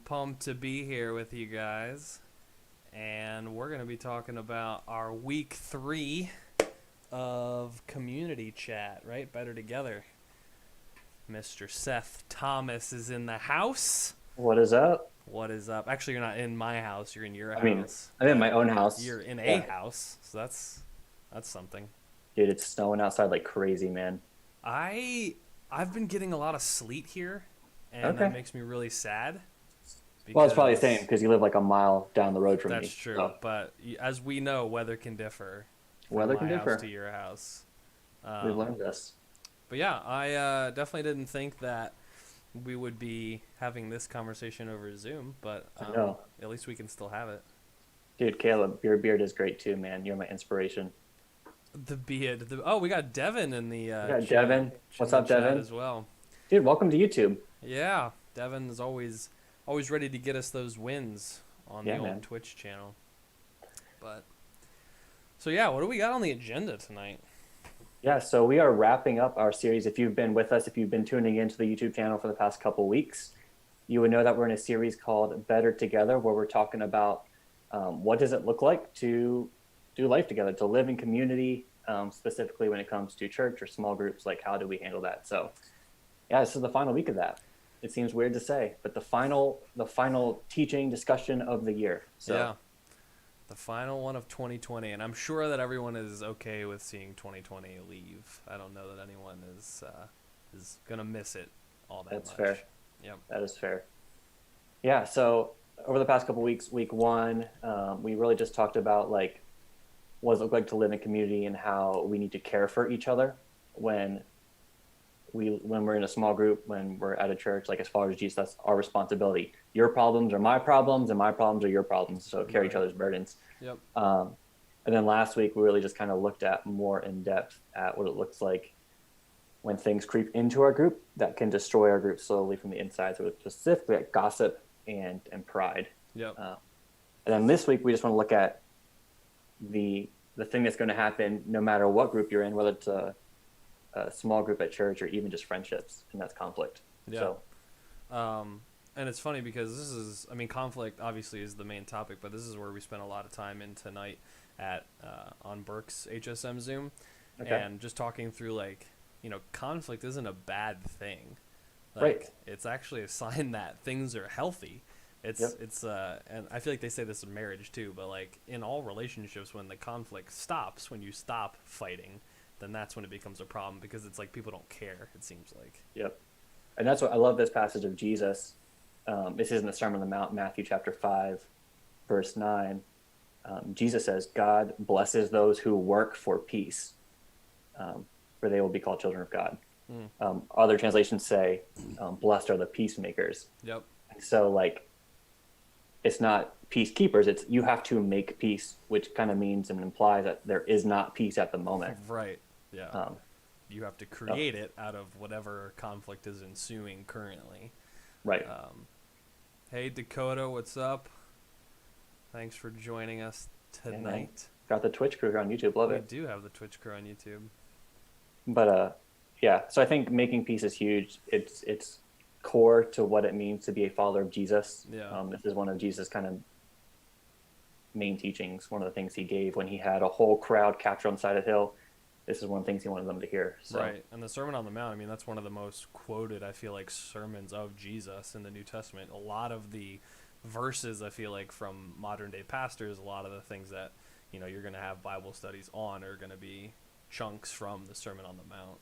Pumped to be here with you guys, and we're going to be talking about our week 3 of community chat, right? Better Together. Mr. Seth Thomas is in the house. What is up? What is up? Actually, you're not in my house, you're in your house. mean, I'm in my own house. You're in a house, so that's something. Dude, it's snowing outside like crazy, man. I've been getting a lot of sleet here, and that makes me really sad. Well, it's probably the same because you live like a mile down the road from me. That's true, so. But as we know, weather can differ. Weather can differ. House to your house. We've learned this. But yeah, I definitely didn't think that we would be having this conversation over Zoom, but at least we can still have it. Dude, Caleb, your beard is great too, man. You're my inspiration. The beard. We got Devin in the chat. Devin. What's up, Devin? As well. Dude, welcome to YouTube. Yeah, Devin is always ready to get us those wins on the old Twitch channel. But so yeah, what do we got on the agenda tonight? Yeah, so we are wrapping up our series. If you've been with us, if you've been tuning into the YouTube channel for the past couple of weeks, you would know that we're in a series called Better Together, where we're talking about what does it look like to do life together, to live in community, specifically when it comes to church or small groups. Like, how do we handle that? So yeah, this is the final week of that. It seems weird to say, but the final teaching discussion of the year. So yeah, the final one of 2020, and I'm sure that everyone is okay with seeing 2020 leave. I don't know that anyone is gonna miss it all that much. That's fair. Yep, that is fair. Yeah. So over the past couple of weeks, week 1, we really just talked about like what does it look like to live in community and how we need to care for each other when we're in a small group, when we're at a church. Like, as far as Jesus, that's our responsibility. Your problems are my problems, and my problems are your problems. So carry each other's burdens. Yep. And then last week, we really just kind of looked at more in depth at what it looks like when things creep into our group that can destroy our group slowly from the inside. So specifically at gossip and pride. Yep. And then this week, we just want to look at the thing that's going to happen no matter what group you're in, whether it's a small group at church or even just friendships, and that's conflict. Yeah. So And it's funny because this is, I mean, conflict obviously is the main topic, but this is where we spent a lot of time in tonight at on Burke's HSM Zoom, Okay. and just talking through like, conflict isn't a bad thing. Right. Like it's actually a sign that things are healthy. Yep. And I feel like they say this in marriage too, but like in all relationships, when the conflict stops, when you stop fighting, then that's when it becomes a problem because it's like people don't care. It seems like. Yep. And that's what I love this passage of Jesus. This is in the Sermon on the Mount, Matthew chapter 5, verse 9. Jesus says, God blesses those who work for peace, for they will be called children of God. Other translations say, blessed are the peacemakers. Yep. So, like, it's not peacekeepers, it's you have to make peace, which kind of means and implies that there is not peace at the moment. Right. Yeah. You have to create it out of whatever conflict is ensuing currently. Right. Hey, Dakota, what's up? Thanks for joining us tonight. Got the Twitch crew here on YouTube. Love it. We do have the Twitch crew on YouTube. But yeah, so I think making peace is huge. It's core to what it means to be a follower of Jesus. Yeah. This is one of Jesus' kind of main teachings. One of the things he gave when he had a whole crowd captured on the side of the hill. This is one of the things he wanted them to hear. So. Right. And the Sermon on the Mount, I mean, that's one of the most quoted, I feel like, sermons of Jesus in the New Testament. A lot of the verses, I feel like, from modern day pastors, a lot of the things that, you're going to have Bible studies on are going to be chunks from the Sermon on the Mount.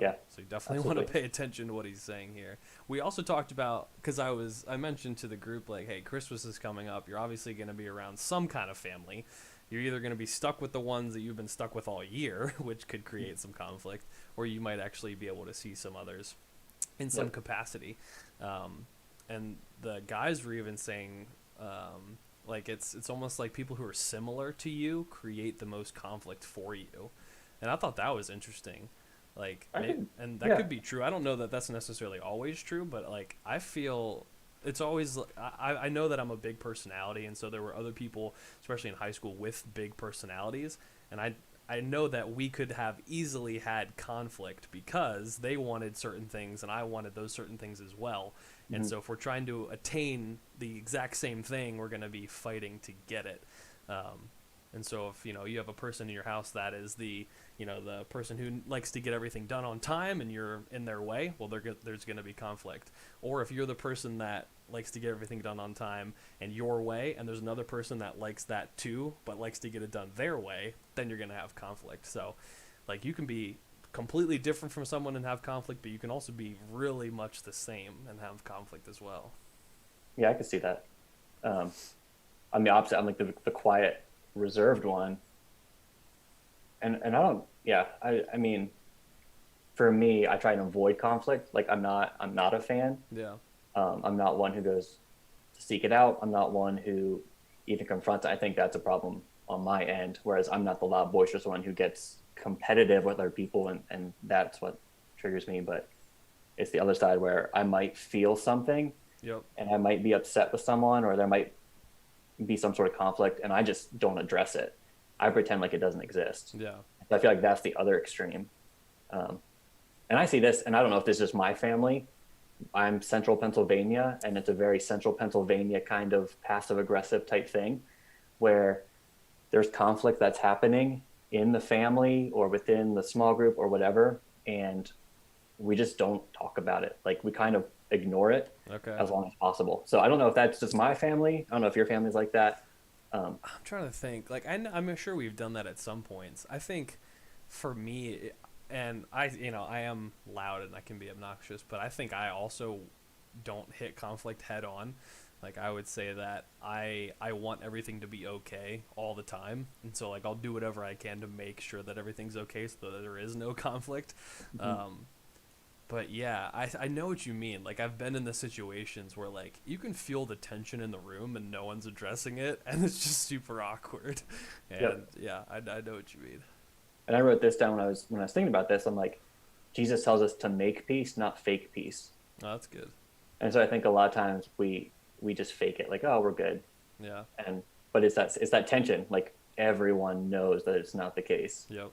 Yeah. So you definitely want to pay attention to what he's saying here. We also talked about, because I mentioned to the group, like, hey, Christmas is coming up. You're obviously going to be around some kind of family. You're either going to be stuck with the ones that you've been stuck with all year, which could create some conflict, or you might actually be able to see some others in some capacity. And the guys were even saying, like, it's almost like people who are similar to you create the most conflict for you. And I thought that was interesting. Like, and that could be true. I don't know that that's necessarily always true, but like, I feel it's always, I know that I'm a big personality. And so there were other people, especially in high school, with big personalities. And I know that we could have easily had conflict because they wanted certain things and I wanted those certain things as well. And so if we're trying to attain the exact same thing, we're going to be fighting to get it. And so if, you have a person in your house that is the person who likes to get everything done on time and you're in their way, well, there's going to be conflict. Or if you're the person that likes to get everything done on time and your way, and there's another person that likes that too, but likes to get it done their way, then you're going to have conflict. So, like, you can be completely different from someone and have conflict, but you can also be really much the same and have conflict as well. Yeah, I could see that. I'm the opposite. I'm like the quiet, reserved one. And I don't, I mean, for me, I try and avoid conflict. Like I'm not a fan. Yeah. I'm not one who goes to seek it out. I'm not one who even confronts it. I think that's a problem on my end. Whereas I'm not the loud, boisterous one who gets competitive with other people, and that's what triggers me. But it's the other side where I might feel something, and I might be upset with someone, or there might be some sort of conflict, and I just don't address it. I pretend like it doesn't exist. Yeah. I feel like that's the other extreme. And I see this, and I don't know if this is my family. I'm Central Pennsylvania, and it's a very Central Pennsylvania kind of passive aggressive type thing where there's conflict that's happening in the family or within the small group or whatever, and we just don't talk about it. Like we kind of ignore it as long as possible. So I don't know if that's just my family. I don't know if your family's like that. I'm trying to think. Like I'm sure we've done that at some points. I think for me, and I am loud and I can be obnoxious, but I think I also don't hit conflict head on. Like I would say that I want everything to be okay all the time, and so like I'll do whatever I can to make sure that everything's okay so that there is no conflict. But yeah, I know what you mean. Like I've been in the situations where like you can feel the tension in the room and no one's addressing it, and it's just super awkward. And yeah, I know what you mean. And I wrote this down when I was thinking about this. I'm like, Jesus tells us to make peace, not fake peace. Oh, that's good. And so I think a lot of times we just fake it, like, oh, we're good. Yeah. But it's that tension. Like everyone knows that it's not the case. Yep.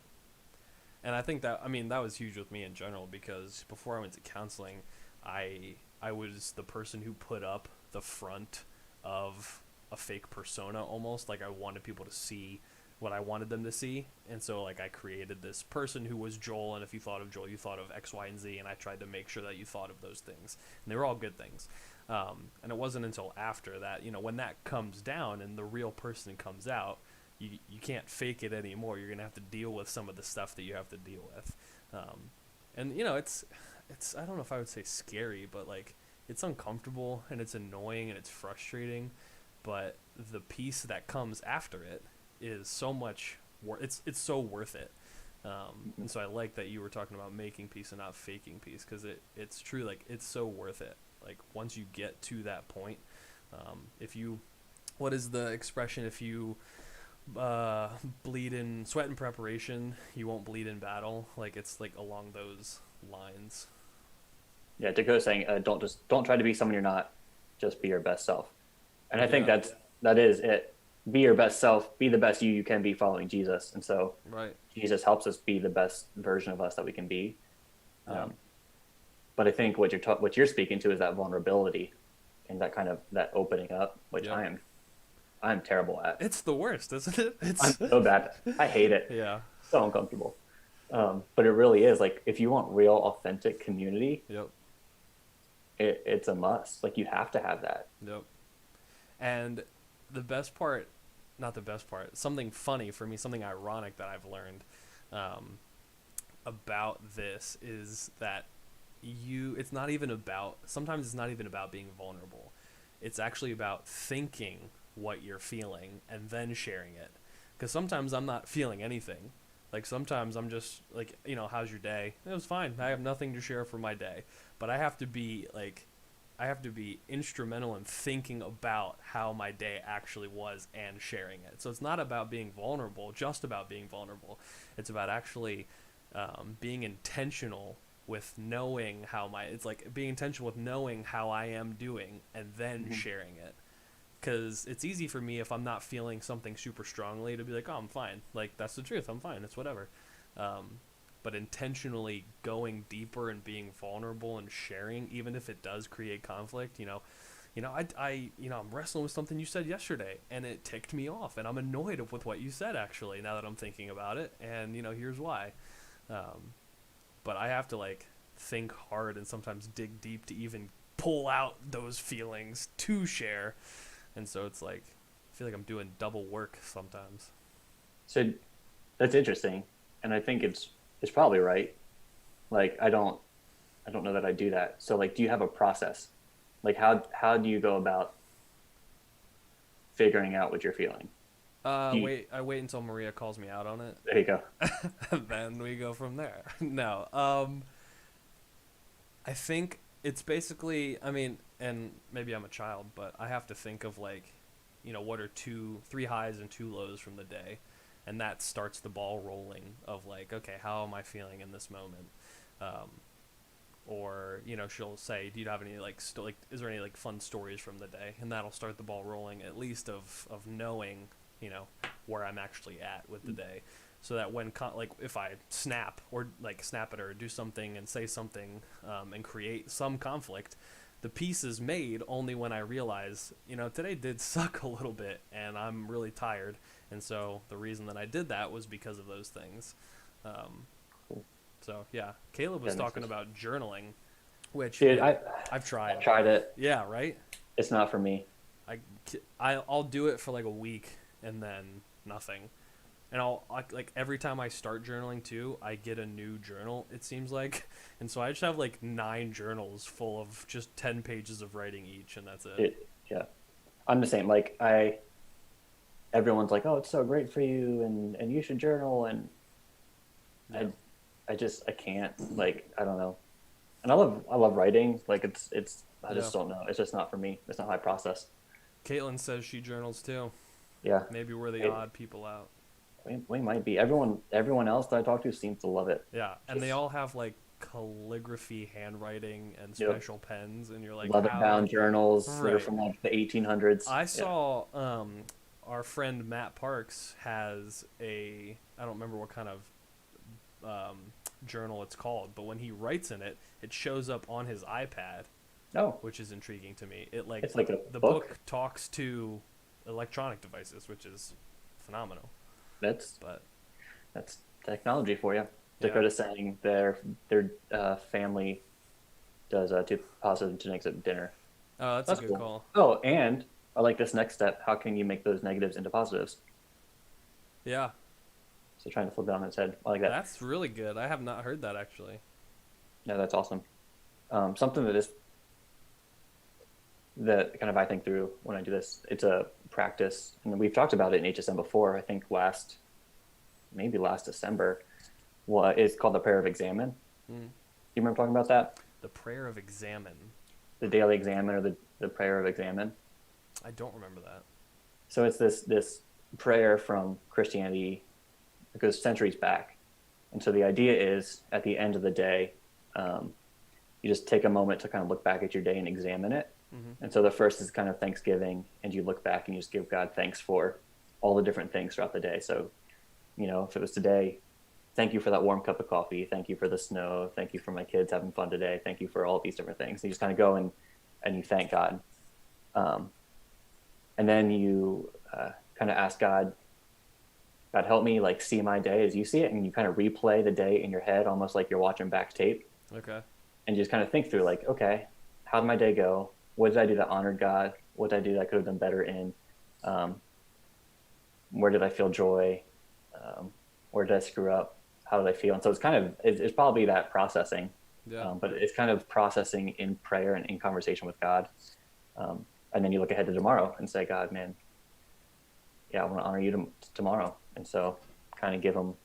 And I think that was huge with me in general, because before I went to counseling, I I was the person who put up the front of a fake persona almost. Like I wanted people to see what I wanted them to see. And so like I created this person who was Joel, and if you thought of Joel, you thought of X, Y, and Z, and I tried to make sure that you thought of those things. And they were all good things. And it wasn't until after that, when that comes down and the real person comes out, you can't fake it anymore. You're going to have to deal with some of the stuff that you have to deal with. And it's I don't know if I would say scary, but like it's uncomfortable and it's annoying and it's frustrating, but the piece that comes after it is so much it's so worth it. And so I like that you were talking about making peace and not faking peace, because it's true. Like it's so worth it. Like once you get to that point, if you, what is the expression? If you bleed in sweat in preparation, you won't bleed in battle. Like it's like along those lines. Yeah, Dakota's saying, don't try to be someone you're not, just be your best self. And I think that is it. Be your best self. Be the best you can be following Jesus. And so Right. Jesus helps us be the best version of us that we can be. Yeah. But I think what you're speaking to is that vulnerability and that kind of that opening up, which I'm terrible at. It's the worst, isn't it? I'm so bad. I hate it. Yeah. So uncomfortable. But it really is, like, if you want real authentic community, Yep. It's a must. Like you have to have that. Yep. And the best part, not the best part, something funny for me, something ironic that I've learned about this is that sometimes it's not even about being vulnerable. It's actually about thinking what you're feeling and then sharing it. Because sometimes I'm not feeling anything. Like sometimes I'm just like, how's your day? It was fine. I have nothing to share for my day. But I have to be instrumental in thinking about how my day actually was and sharing it. So it's not about being vulnerable, just about being vulnerable. It's about actually being intentional with knowing being intentional with knowing how I am doing and then sharing it. Because it's easy for me if I'm not feeling something super strongly to be like, oh, I'm fine. Like, that's the truth. I'm fine. It's whatever. But intentionally going deeper and being vulnerable and sharing, even if it does create conflict, I'm wrestling with something you said yesterday and it ticked me off and I'm annoyed with what you said, actually, now that I'm thinking about it. And, here's why. But I have to think hard and sometimes dig deep to even pull out those feelings to share. And so it's I feel like I'm doing double work sometimes. So that's interesting. And I think it's probably right. Like, I don't know that I do that. So do you have a process? Like how do you go about figuring out what you're feeling? I wait until Maria calls me out on it. There you go. Then we go from there. No. I think it's basically, and maybe I'm a child, but I have to think of what are 3 highs and 2 lows from the day. And that starts the ball rolling of okay, how am I feeling in this moment? Or, she'll say, do you have any is there any fun stories from the day? And that'll start the ball rolling, at least of knowing, where I'm actually at with the day. So that when if I snap at her or do something and say something and create some conflict, the peace is made only when I realize, today did suck a little bit and I'm really tired. And so the reason that I did that was because of those things. So, yeah. Caleb was talking about journaling, which Dude, I've tried. I've tried it. Yeah, right? It's not for me. I'll do it for a week and then nothing. And I'll every time I start journaling too, I get a new journal, it seems like. And so I just have 9 journals full of just 10 pages of writing each, and that's it. Yeah. I'm the same. Everyone's like, oh, it's so great for you and you should journal. And yeah. I can't, I don't know. And I love writing. I just don't know. It's just not for me. It's not my process. Caitlin says she journals too. Yeah. Maybe we're the odd people out. We might be. Everyone else that I talk to seems to love it. Yeah, and they all have calligraphy, handwriting, and special pens, and you're leather-bound journals that are from the 1800s. I saw our friend Matt Parks has I don't remember what kind of journal it's called, but when he writes in it, it shows up on his iPad Oh, which is intriguing to me. It like it's like a the book. book talks to electronic devices, which is phenomenal. That's But that's technology for you. yeah, Dakota's saying their family does two positive genetics at dinner. oh, that's a That's good cool. call. Oh, and I like this next step. How can you make those negatives into positives? Yeah, So trying to flip it on its head. I like that. that's really good. I have not heard that actually. No, that's awesome. Something that kind of I think through when I do this. It's a practice, and we've talked about it in HSM before. I think maybe last December. What is called the prayer of examine. Hmm. You remember talking about that? The prayer of examine. The daily examine or the prayer of examine. I don't remember that. So it's this prayer from Christianity that goes centuries back. And so the idea is at the end of the day, um, you just take a moment to kind of look back at your day and examine it. Hmm. And so the first is kind of Thanksgiving, and you look back and you just give God thanks for all the different things throughout the day. So, if it was today, thank you for that warm cup of coffee. Thank you for the snow. Thank you for my kids having fun today. Thank you for all these different things. And you just kind of go and you thank God. Um, and then you kind of ask God, God, help me like see my day as you see it. And you kind of replay the day in your head, almost like you're watching back tape. Okay. And you just kind of think through like, okay, how did my day go? What did I do that honored God? What did I do that I could have done better in? Um, where did I feel joy? Um, where did I screw up? How did I feel? And so it's probably that processing, Yeah. but it's kind of processing in prayer and in conversation with God. And then you look ahead to tomorrow and say, God, man, yeah, I want to honor you tomorrow. And so kind of give them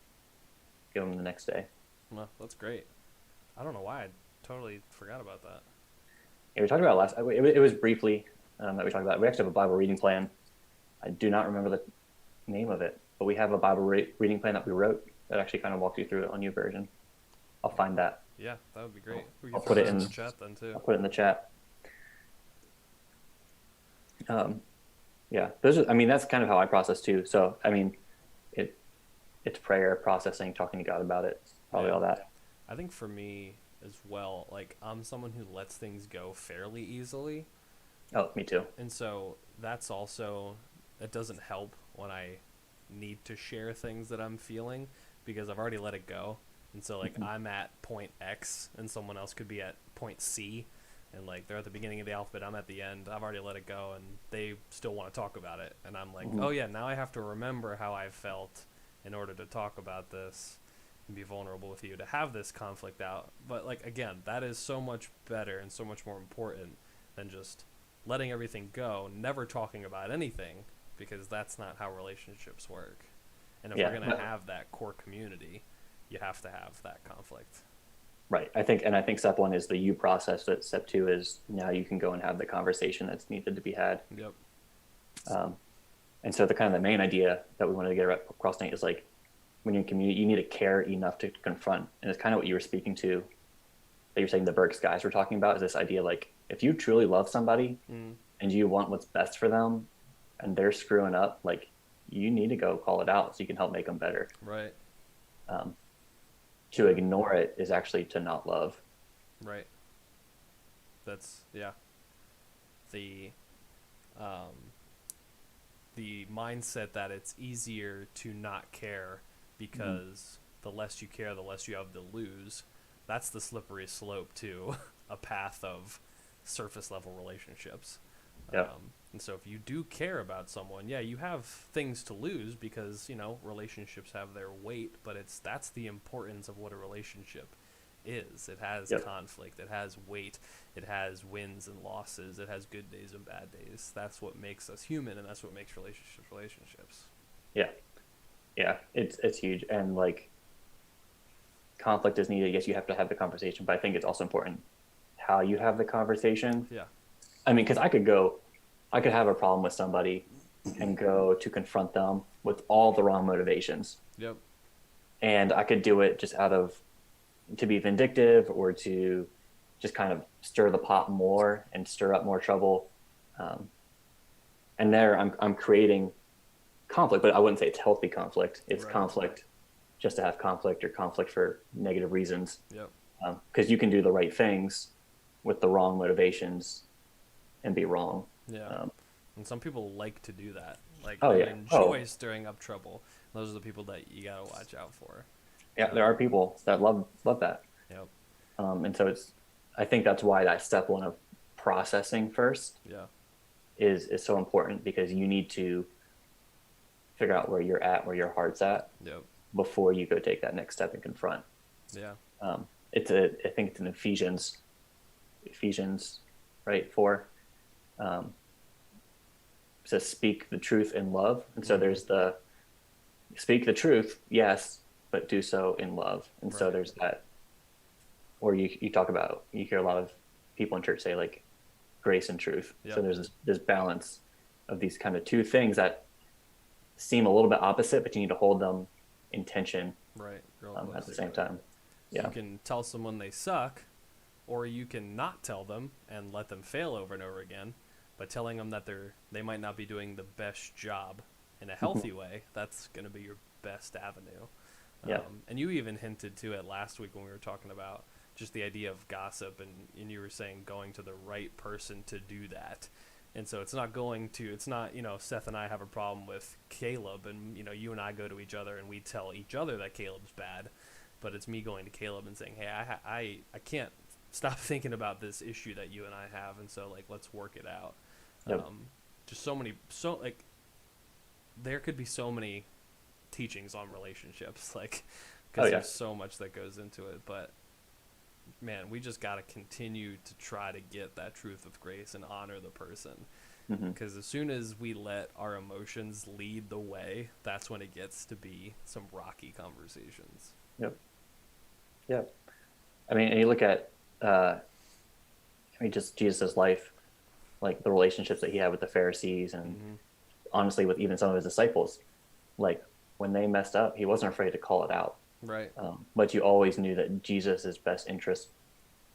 the next day. Well, that's great. I don't know why I totally forgot about that. Yeah, we talked about it was briefly that we talked about. We actually have a Bible reading plan. I do not remember the name of it, but we have a Bible reading plan that we wrote that actually kind of walks you through it on your version. I'll find that. Yeah, that would be great. We I'll can throw put it that in in. the chat then too. I'll put it in the chat. Um, yeah, I mean, that's kind of how I process too. So, I mean, it it's prayer, processing, talking to God about it, probably Yeah. all that. I think for me as well, like I'm someone who lets things go fairly easily. Oh, me too. And so that's also, that doesn't help when I need to share things that I'm feeling because I've already let it go. And so like Mm-hmm. I'm at point X and someone else could be at point C, and like they're at the beginning of the alphabet, I'm at the end. I've already let it go and they still want to talk about it. And I'm like, Mm-hmm. "Oh yeah, now I have to remember how I felt in order to talk about this and be vulnerable with you to have this conflict out." But like again, that is so much better and so much more important than just letting everything go, never talking about anything, because that's not how relationships work. And if we're Yeah, going to have that core community, you have to have that conflict. right. I think step one is the you process. That step two is now you can go and have the conversation that's needed to be had. Yep. Um, and so the kind of the main idea that we wanted to get across tonight is like when you're in community, you need to care enough to confront. And it's kind of what you were speaking to, that you're saying the Burks guys were talking about, is this idea like if you truly love somebody Mm, and you want what's best for them and they're screwing up, like you need to go call it out so you can help make them better. right. Um, to ignore it is actually to not love. Right. That's, yeah. The um, the mindset that it's easier to not care because the less you care, the less you have to lose. That's the slippery slope to a path of surface level relationships. Yeah. And so if you do care about someone, yeah, you have things to lose because, relationships have their weight, but that's the importance of what a relationship is. It has Yep. conflict, it has weight, it has wins and losses, it has good days and bad days. That's what makes us human, and that's what makes relationships. Yeah. Yeah. It's huge. And like conflict is needed. Yes, you have to have the conversation, but I think it's also important how you have the conversation. Yeah. I mean, because I could have a problem with somebody and go to confront them with all the wrong motivations. Yep. And I could do it just to be vindictive or to just kind of stir the pot more and stir up more trouble. Um, and there I'm creating conflict, but I wouldn't say it's healthy conflict. It's Right. conflict just to have conflict or conflict for negative reasons. Yep. Because you can do the right things with the wrong motivations and be wrong. Yeah. Um, And some people like to do that. Like oh they yeah. enjoy stirring up trouble. Those are the people that you gotta watch out for. Yeah. There are people that love that. Yep. And so I think that's why that step one of processing first Yeah. is so important, because you need to figure out where you're at, where your heart's at, Yep. before you go take that next step and confront. Yeah. I think it's in Ephesians, right? 4, says speak the truth in love. And so there's the speak the truth, yes, but do so in love. And so there's that, or you talk about, you hear a lot of people in church say like grace and truth. Yep. So there's this balance of these kind of two things that seem a little bit opposite, but you need to hold them in tension Right. at the same time. Yeah. You can tell someone they suck, or you can not tell them and let them fail over and over again. But telling them that they might not be doing the best job in a healthy way, that's going to be your best avenue. Yeah. And you even hinted to it last week when we were talking about just the idea of gossip, and you were saying going to the right person to do that. And so it's not, Seth and I have a problem with Caleb, and, you and I go to each other and we tell each other that Caleb's bad. But it's me going to Caleb and saying, hey, I can't stop thinking about this issue that you and I have, and so, like, let's work it out. Yep. There could be so many teachings on relationships, like, because there's so much that goes into it. But man, we just got to continue to try to get that truth with grace and honor the person, because as soon as we let our emotions lead the way, that's when it gets to be some rocky conversations. Yep. I mean, and you look at just Jesus' life, like the relationships that he had with the Pharisees, and honestly with even some of his disciples. Like when they messed up, he wasn't afraid to call it out. Right. But you always knew that Jesus's best interest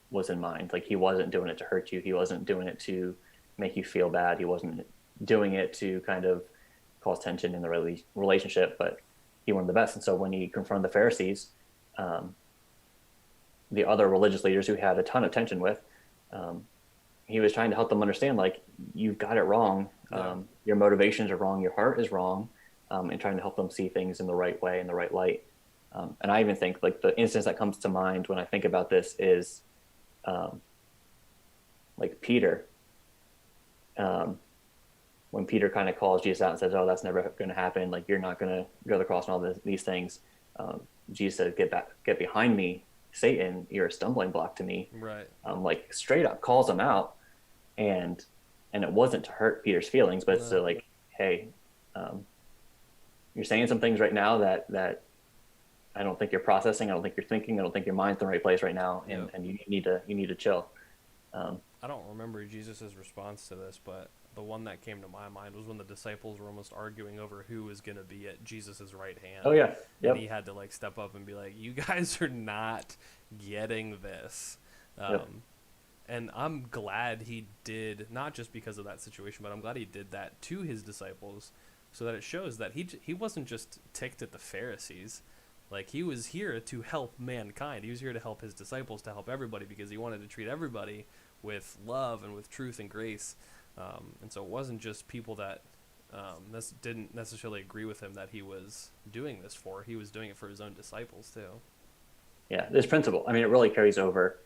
was in mind. Like he wasn't doing it to hurt you. He wasn't doing it to make you feel bad. He wasn't doing it to kind of cause tension in the relationship, but he wanted the best. And so when he confronted the Pharisees, the other religious leaders who had a ton of tension with, he was trying to help them understand, like, you've got it wrong. Your motivations are wrong. Your heart is wrong. And trying to help them see things in the right way, in the right light. And I even think, like, the instance that comes to mind when I think about this is like Peter. When Peter kind of calls Jesus out and says, oh, that's never going to happen. Like, you're not going to go to the cross and all these things. Jesus said, get behind me, Satan, you're a stumbling block to me. Right. Like straight up calls him out, and it wasn't to hurt Peter's feelings, but it's to like, hey, you're saying some things right now that I don't think you're processing. I don't think you're thinking. I don't think your mind's in the right place right now, and you need to chill. I don't remember Jesus's response to this, but the one that came to my mind was when the disciples were almost arguing over who was going to be at Jesus's right hand. Oh yeah, yep. And he had to like step up and be like, "You guys are not getting this." And I'm glad he did, not just because of that situation, but I'm glad he did that to his disciples, so that it shows that he wasn't just ticked at the Pharisees. Like, he was here to help mankind. He was here to help his disciples, to help everybody, because he wanted to treat everybody with love and with truth and grace. And so it wasn't just people that didn't necessarily agree with him that he was doing this for. He was doing it for his own disciples too. Yeah, this principle, I mean, it really carries over.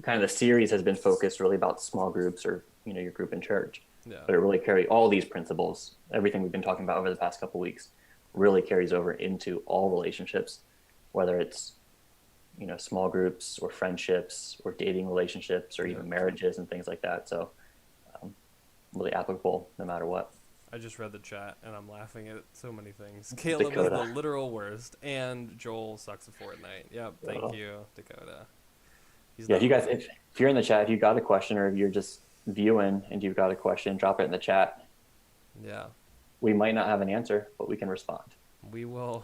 Kind of the series has been focused really about small groups, or your group in church. Yeah. But it really carries all these principles, everything we've been talking about over the past couple of weeks, really carries over into all relationships, whether it's small groups or friendships or dating relationships or even marriages and things like that. So really applicable no matter what. I just read the chat and I'm laughing at so many things. Caleb is the literal worst, and Joel sucks at Fortnite. Yep, thank you, Dakota. If you guys, if you're in the chat, if you've got a question, or if you're just viewing and you've got a question, drop it in the chat. Yeah. We might not have an answer, but we can respond. We'll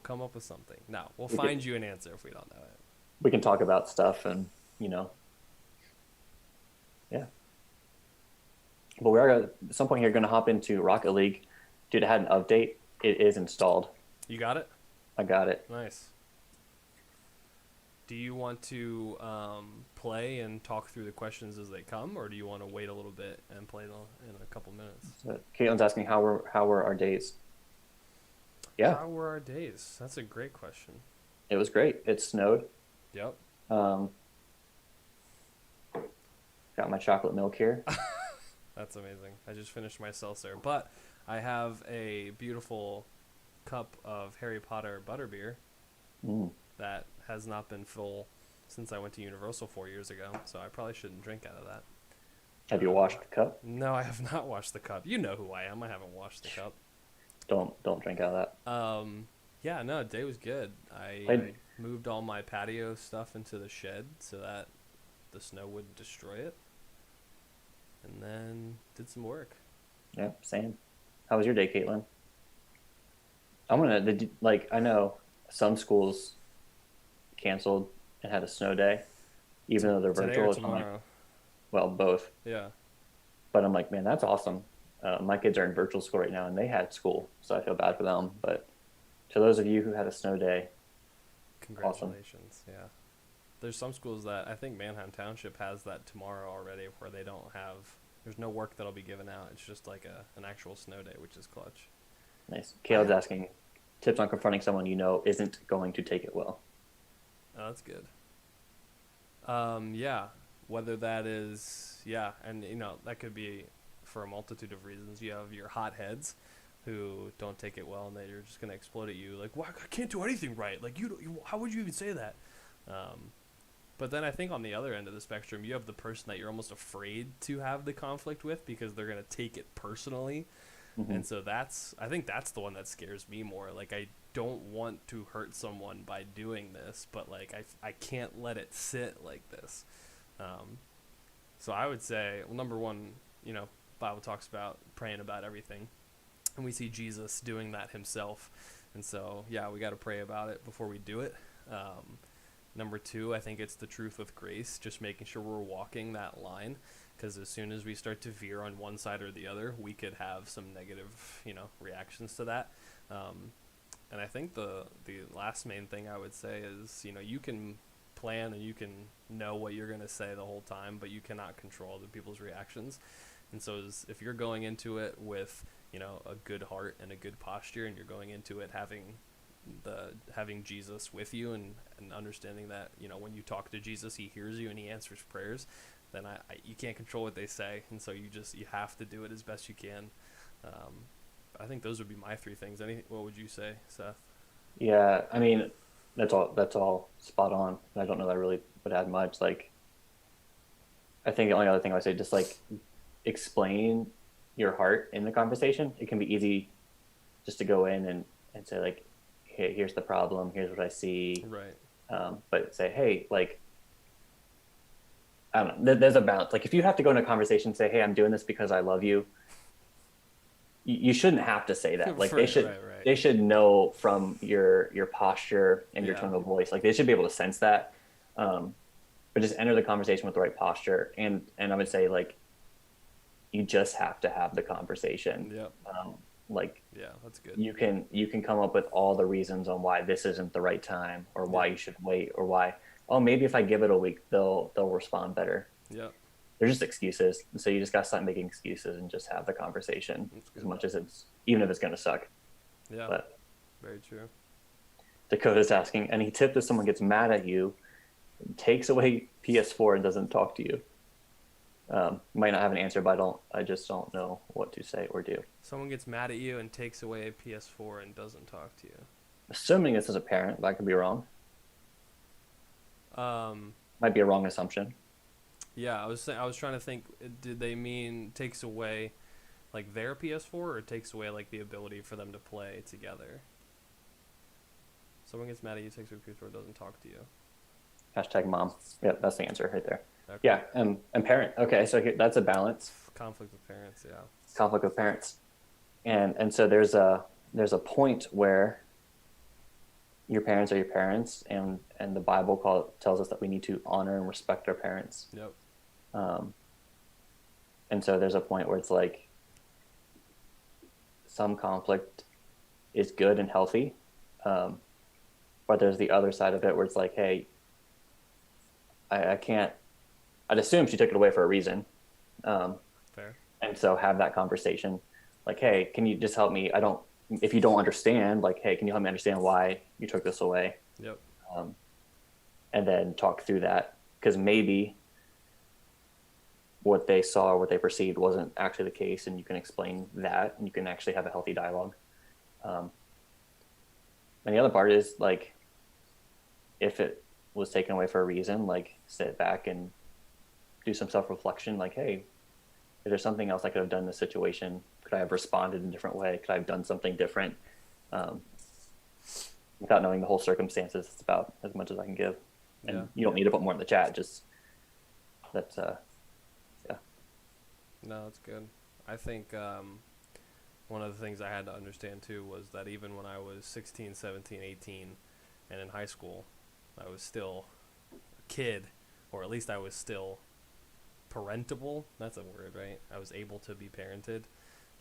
come up with something. No, we'll find you an answer if we don't know it. We can talk about stuff and, yeah. But we are at some point here going to hop into Rocket League. Dude, I had an update. It is installed. You got it? I got it. Nice. do you want to play and talk through the questions as they come, or do you want to wait a little bit and play them in a couple minutes? So Caitlin's asking how were our days? Yeah, How were our days? That's a great question. it was great. It snowed. Yep. Um, got my chocolate milk here. That's amazing. I just finished my seltzer, but I have a beautiful cup of Harry Potter butterbeer Mm. that has not been full since I went to Universal 4 years ago, so I probably shouldn't drink out of that. Have you washed the cup? No, I have not washed the cup. You know who I am. I haven't washed the cup. Don't drink out of that. Yeah, no, day was good. I Played- moved all my patio stuff into the shed so that the snow wouldn't destroy it, and then did some work. Yeah, same. How was your day, Caitlin? I know some schools canceled and had a snow day, even though they're Today virtual. or So I'm like, tomorrow? well, both. Yeah. But I'm like, man, that's awesome. My kids are in virtual school right now, and they had school, so I feel bad for them. But to those of you who had a snow day, Congratulations. Yeah. There's some schools that I think Manheim Township has that tomorrow already where they don't have there's no work that'll be given out. It's just like an actual snow day, which is clutch. nice. Caleb's asking tips on confronting someone you know isn't going to take it well. Oh, that's good. Yeah, whether that is and that could be for a multitude of reasons. You have your hotheads who don't take it well and they're just gonna explode at you like, "Why I can't do anything right? Like how would you even say that?" But then I think on the other end of the spectrum, you have the person that you're almost afraid to have the conflict with because they're gonna take it personally, Mm-hmm. and so I think that's the one that scares me more. Like I don't want to hurt someone by doing this, but like I can't let it sit like this. So I would say, well, number one, Bible talks about praying about everything, and we see Jesus doing that himself, and so yeah, we got to pray about it before we do it. Number two, I think it's the truth with grace, just making sure we're walking that line, because as soon as we start to veer on one side or the other, we could have some negative, reactions to that. And I think the last main thing I would say is, you can plan and you can know what you're going to say the whole time, but you cannot control the people's reactions. And so if you're going into it with, a good heart and a good posture, and you're going into it having Jesus with you and understanding that, when you talk to Jesus, he hears you and he answers prayers, then you can't control what they say. And so you have to do it as best you can. I think those would be my three things. What would you say, Seth? Yeah, I mean, that's all spot on. I don't know that I really would add much. Like, I think the only other thing I would say, just like explain your heart in the conversation. It can be easy just to go in and say like, hey, here's the problem, here's what I see. Right. But say, hey, like, I don't know, there's a balance. Like if you have to go in a conversation and say, hey, I'm doing this because I love you, you shouldn't have to say that. Like Right. they should know from your posture and your tone of voice. Like they should be able to sense that. But just enter the conversation with the right posture. And I would say like, you just have to have the conversation. Yep. Yeah, that's good. You can come up with all the reasons on why this isn't the right time, or why you should wait, or why, oh, maybe if I give it a week, they'll respond better. Yeah. They're just excuses. And so you just got to stop making excuses and just have the conversation as much as even if it's going to suck. Yeah. But very true. Dakota's asking, any tip if someone gets mad at you, takes away PS4 and doesn't talk to you? Might not have an answer, but I just don't know what to say or do. Someone gets mad at you and takes away a PS4 and doesn't talk to you. Assuming this is a parent, but I could be wrong. Might be a wrong assumption. Yeah, I was trying to think. Did they mean takes away, like their PS4, or takes away like the ability for them to play together? Someone gets mad at you, takes away PS4, doesn't talk to you. Hashtag mom. Yeah, that's the answer right there. Okay. Yeah, and parent. Okay, so that's a balance. Conflict with parents, yeah. Conflict with parents, and so there's a point where your parents are your parents, and the Bible tells us that we need to honor and respect our parents. Yep. And so there's a point where it's like some conflict is good and healthy, but there's the other side of it where it's like, hey, I can't. I'd assume she took it away for a reason. Um, Fair. and so have that conversation, like, hey, can you just help me? I don't. If you don't understand, like, hey, can you help me understand why you took this away? Yep. Um, and then talk through that because maybe what they saw or what they perceived wasn't actually the case, and you can explain that, and you can actually have a healthy dialogue. Um, and the other part is like, if it was taken away for a reason, like sit back and do some self reflection. Like, hey, is there something else I could have done in this situation? Could I have responded in a different way? Could I have done something different? Um, Without knowing the whole circumstances, it's about as much as I can give. Yeah. And you don't need to put more in the chat. Just that's yeah. No, that's good. I think one of the things I had to understand too was that even when I was 16, 17, 18, and in high school, I was still a kid, or at least I was still parentable. That's a word, right? I was able to be parented.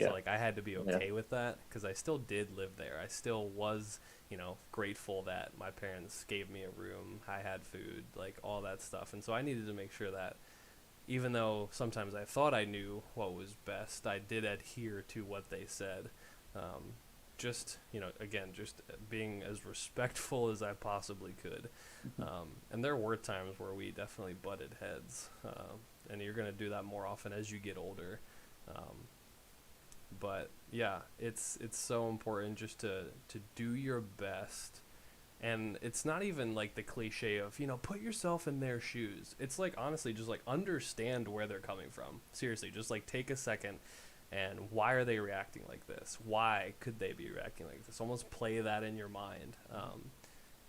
So Yeah. like I had to be Yeah. okay with that because I still did live there. I still was, grateful that my parents gave me a room, I had food, like all that stuff. And so I needed to make sure that even though sometimes I thought I knew what was best, I did adhere to what they said. Just, again, just being as respectful as I possibly could. And there were times where we definitely butted heads. And you're going to do that more often as you get older. But yeah, it's so important just to do your best. And it's not even like the cliche of, put yourself in their shoes. It's like, honestly, just like understand where they're coming from. Seriously, just like take a second and why are they reacting like this? Why could they be reacting like this? Almost play that in your mind.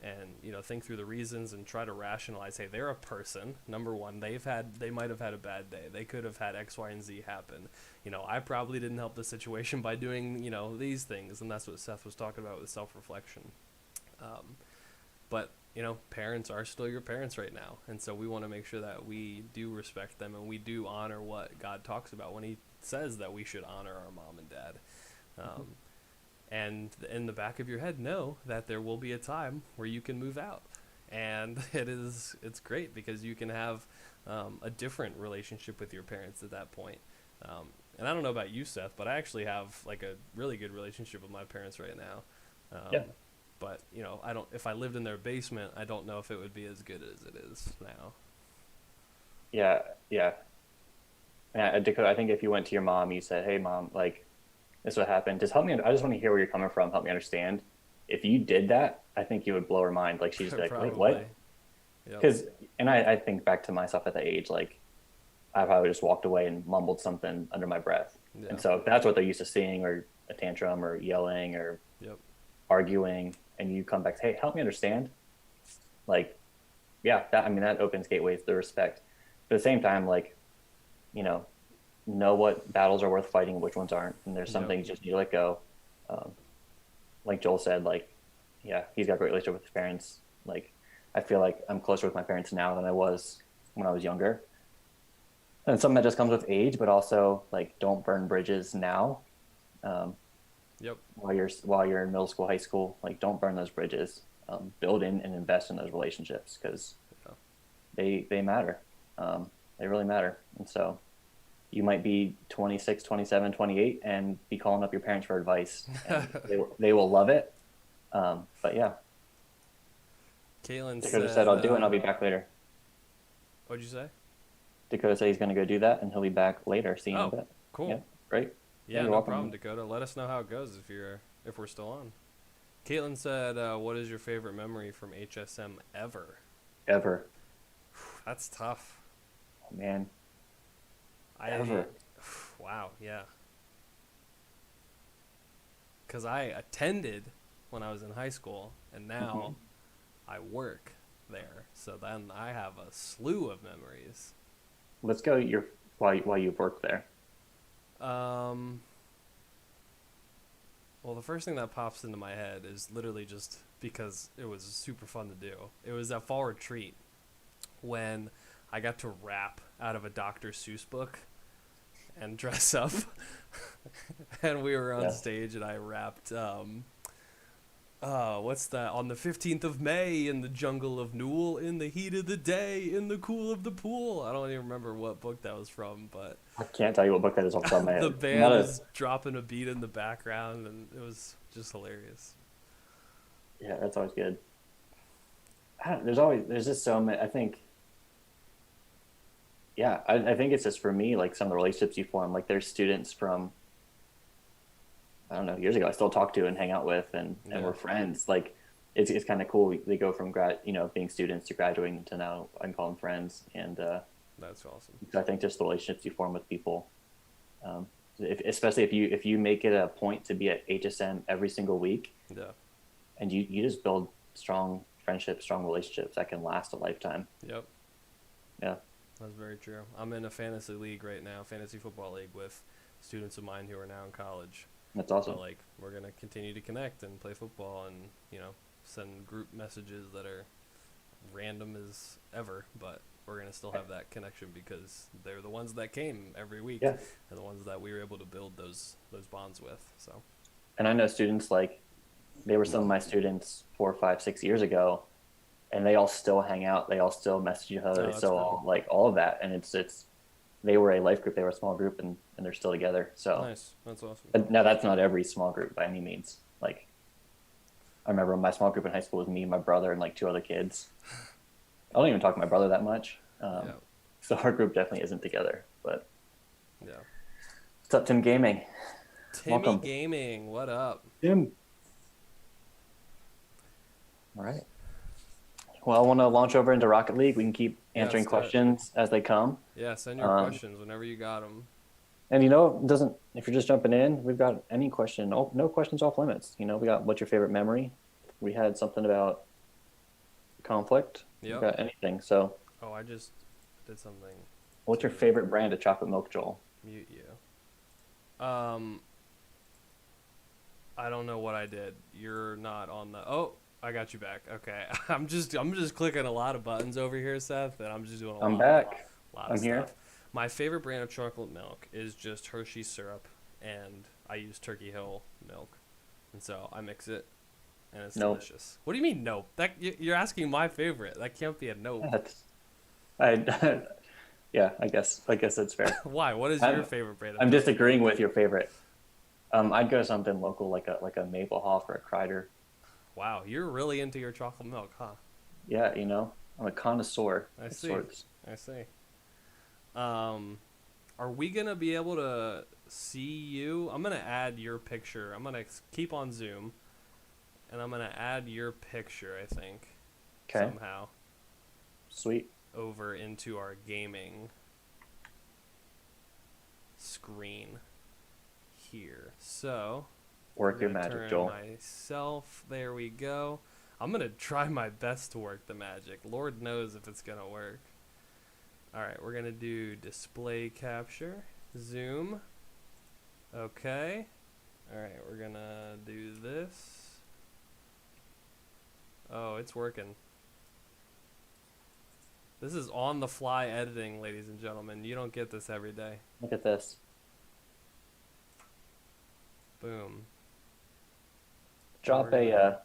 And think through the reasons and try to rationalize, hey, they're a person. Number one, they might have had a bad day, they could have had X, Y, and Z happen. I probably didn't help the situation by doing these things, and that's what Seth was talking about with self-reflection. But parents are still your parents right now, and so we want to make sure that we do respect them and we do honor what God talks about when he says that we should honor our mom and dad. And in the back of your head, know that there will be a time where you can move out, and it's great because you can have a different relationship with your parents at that point. And I don't know about you, Seth, but I actually have like a really good relationship with my parents right now. Yeah. But I don't. If I lived in their basement, I don't know if it would be as good as it is now. Yeah. Yeah. Yeah, Dakota, I think if you went to your mom, you said, "Hey, mom, like this what happened. Just help me. I just want to hear where you're coming from. Help me understand." If you did that, I think you would blow her mind. Like she'd just be like, "Wait, Probably. what?" Yep. Because, and I think back to myself at that age, like I probably just walked away and mumbled something under my breath. And Yeah. so if that's what they're used to seeing, or a tantrum, or yelling, or Yep. arguing, and you come back, hey, help me understand. Like, yeah, that I mean that opens gateways to respect. But at the same time, like, you know what battles are worth fighting and which ones aren't, and there's some Yep. things you just need to let go. Um, like Joel said, like, yeah, he's got a great relationship with his parents. Like, I feel like I'm closer with my parents now than I was when I was younger. And something that just comes with age, but also like don't burn bridges now. Um, Yep. while you're in middle school, high school, like don't burn those bridges. Build in and invest in those relationships because Yeah. they matter. They really matter. And so you might be 26, 27, 28 and be calling up your parents for advice and they will love it. But yeah, Caitlin Dakota said, said, I'll do it and I'll be back later. "What'd you say?" Dakota said he's going to go do that and he'll be back later. See you in a Oh, bit. cool. Yeah, great. Yeah, you're no welcome. problem, Dakota. Let us know how it goes if we're still on. Caitlin said, "What is your favorite memory from HSM ever?" Ever. That's tough. Oh, man. I Ever. wow, yeah. Because I attended when I was in high school, and now I work there. So then I have a slew of memories. Let's go while you've worked there. Um, well, the first thing that pops into my head is literally just because it was super fun to do. It was at fall retreat when I got to rap out of a Dr. Seuss book and dress up. And we were on Yeah. stage and I rapped What's that? On the 15th of May in the jungle of Newell, in the heat of the day, in the cool of the pool. I don't even remember what book that was from, but I can't tell you what book that is off the top of my the head. band is dropping a beat in the background, and it was just hilarious. Yeah, that's always good. There's just so many. I think, yeah, I think it's just for me, like some of the relationships you form. Like there's students from, I don't know, years ago I still talk to and hang out with, and Yeah, we're friends. Like it's kind of cool. They go from being students to graduating to now I can call them friends. And that's awesome. so I think just the relationships you form with people, especially if you make it a point to be at HSM every single week, Yeah. and you just build strong friendships, strong relationships that can last a lifetime. Yep. Yeah. That's very true. I'm in a fantasy league right now, fantasy football league with students of mine who are now in college. That's awesome. So like we're gonna continue to connect and play football and send group messages that are random as ever, but we're gonna still have that connection because they're the ones that came every week Yeah. and the ones that we were able to build those bonds with. So. And I know students like they were some of my students 4, 5, 6 years ago, and they all still hang out. They all still message each other. Oh, They that's still cool. all like all of that, and it's they were a life group. They were a small group, and they're still together. So Nice. That's awesome. now that's not every small group by any means. Like I remember my small group in high school was me, my brother, and like 2 other kids. I don't even talk to my brother that much. Yeah. So our group definitely isn't together. But Yeah. what's up, Tim Gaming? Timmy Welcome. Gaming, what up? Tim. All right. Well, I want to launch over into Rocket League. We can keep answering let's do it. questions as they come. Yeah, send your questions whenever you got them. And if you're just jumping in, we've got any question. No questions off limits. We got what's your favorite memory? We had something about conflict. Yep. We got anything. So Oh, I just did something. what's your favorite brand of chocolate milk, Joel? Mute you. I don't know what I did. You're not on the. Oh, I got you back. Okay, I'm just clicking a lot of buttons over here, Seth, and I'm just doing I'm back. lot I'm of here. stuff. My favorite brand of chocolate milk is just Hershey's syrup, and I use Turkey Hill milk, and so I mix it, and it's Nope. delicious. What do you mean nope? You're asking my favorite. That can't be a nope. Yeah, I guess that's fair. Why? What is your favorite brand of I'm milk? disagreeing with your favorite. I'd go something local like a Maplehoff or a Kreider. Wow, you're really into your chocolate milk, huh? Yeah, I'm a connoisseur I of see. sorts. I see. Are we gonna be able to see you? I'm gonna add your picture. I'm gonna keep on Zoom, and I'm gonna add your picture. I think Okay. somehow Sweet. over into our gaming screen here. So Work I'm your gonna magic, turn Joel. myself. There we go. I'm gonna try my best to work the magic. Lord knows if it's gonna work. All right, we're gonna do display capture, zoom. Okay. All right, we're gonna do this. Oh, it's working. This is on the fly editing, ladies and gentlemen. You don't get this every day. Look at this. Boom. Drop a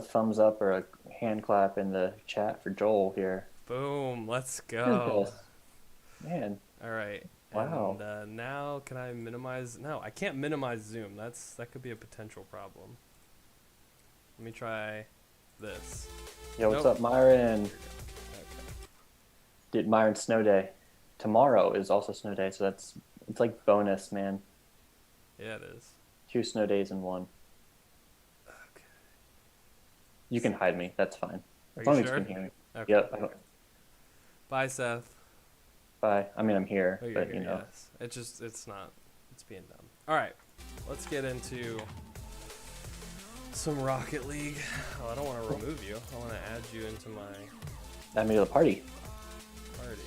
thumbs up or a hand clap in the chat for Joel here. Boom. Let's Look at go. this. Man, All right. Wow. And now can I minimize? No, I can't minimize zoom. That could be a potential problem. Let me try this. yo, what's Nope. up, Myron? Okay. Dude, Myron's snow day. Tomorrow is also snow day, so it's like bonus, man. Yeah, it is. 2 snow days in one. Okay. You can hide me. That's fine. Are As you long as sure? you can hear me. Okay. Yep. I don't, Bye, Seth. bye. I mean, I'm here, Oh, you're but here, yes. It's being dumb. All right, let's get into some Rocket League. Oh, I don't want to remove you. I want to add you into my add me to the party. party.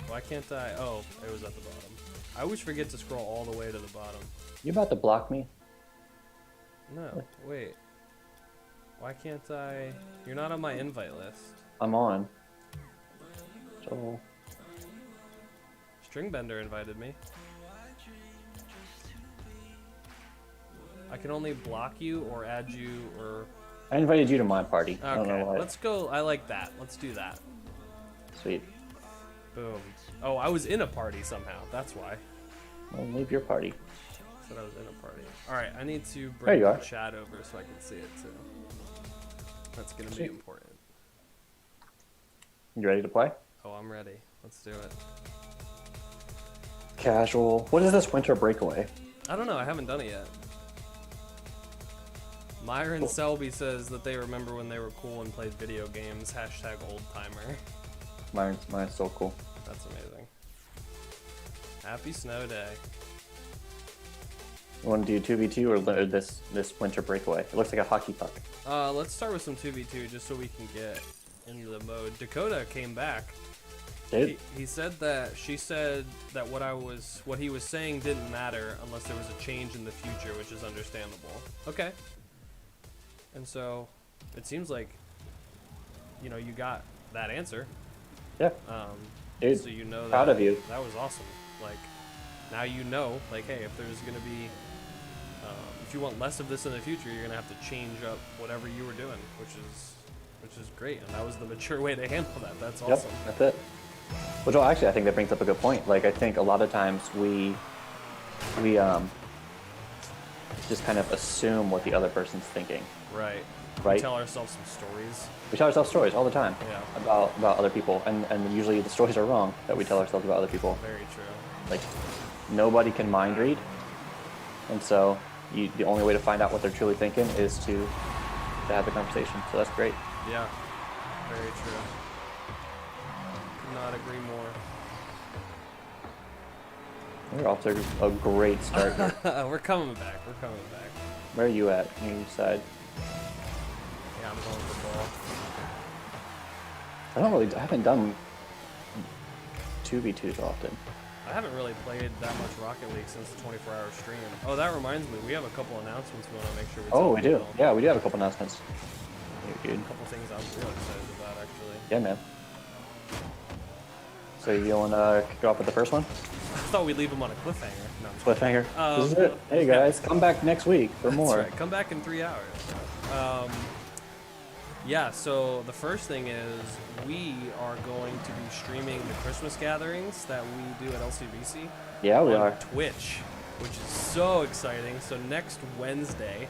Why can't I? Oh, it was at the bottom. I always forget to scroll all the way to the bottom. You about to block me? No, wait. Why can't I? You're not on my invite list. I'm on. Joel. Stringbender invited me. I can only block you or add you or... I invited you to my party. I don't know Okay, why. let's go. I like that. Let's do that. Sweet. Boom. Oh, I was in a party somehow. That's why. Well, leave your party. Said I was in a party. All right, I need to There bring you the are. chat over so I can see it too. That's gonna be Sweet. important. You ready to play? Oh, I'm ready. Let's do it. Casual. What is this winter breakaway? I don't know. I haven't done it yet. Myron Selby says that they remember when they were cool and played video games. Hashtag old timer. Mine's so cool. That's amazing. Happy snow day. You want to do 2v2 or this winter breakaway? It looks like a hockey puck. Let's start with some 2v2 just so we can get into the mode. Dakota came back. Dude, He said that she said that what he was saying didn't matter unless there was a change in the future, which is understandable. Okay. And so it seems like you got that answer. yeah. Dude, So you know that proud of you. That was awesome. Like now you know, like, hey, if there's gonna be if you want less of this in the future, you're gonna have to change up whatever you were doing, which is great, and that was the mature way to handle that. That's awesome. Yep, that's it. Which, well, actually, I think that brings up a good point. Like, I think a lot of times we just kind of assume what the other person's thinking. Right. Right. We tell ourselves some stories. We tell ourselves stories all the time Yeah. about other people, and usually the stories are wrong that we tell ourselves about other people. Very true. Like, nobody can mind read, and so the only way to find out what they're truly thinking is to have the conversation. So that's great. Yeah. Very true. Could not agree more. We're off to a great start here. We're coming back. We're coming back. Where are you at? You side. Yeah, I'm going for ball. I haven't done 2v2s often. I haven't really played that much Rocket League since the 24-hour stream. Oh, that reminds me. We have a couple announcements we want to make sure we tell Oh, we do. people. Yeah, we do have a couple announcements. Dude. A couple things I'm real excited about, actually. Yeah, man. So you want to kick off with the first one? I thought we'd leave them on a cliffhanger. No, I'm just kidding. Cliffhanger. This is it. Hey guys, come back next week for more. That's right. Come back in 3 hours. Yeah, so the first thing is we are going to be streaming the Christmas gatherings that we do at LCBC. Yeah, we on are. Twitch, which is so exciting. So next Wednesday,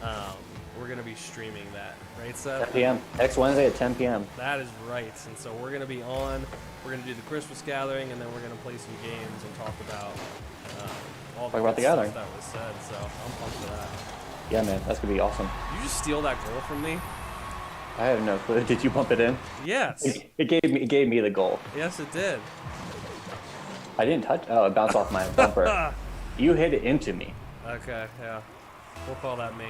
we're going to be streaming that, right, 10 Seth? p.m. Next Wednesday at 10 p.m. That is right. And so we're going to be on, we're going to do the Christmas gathering, and then we're going to play some games and talk about all Talk about good the stuff gathering. that was said. So I'm pumped for that. Yeah, man, that's gonna be awesome. Did you just steal that goal from me? I have no clue. Did you bump it in? Yes. It gave me the goal. Yes, it did. I didn't touch. Oh, it bounced off my bumper. You hit it into me. Okay, yeah. We'll call that me.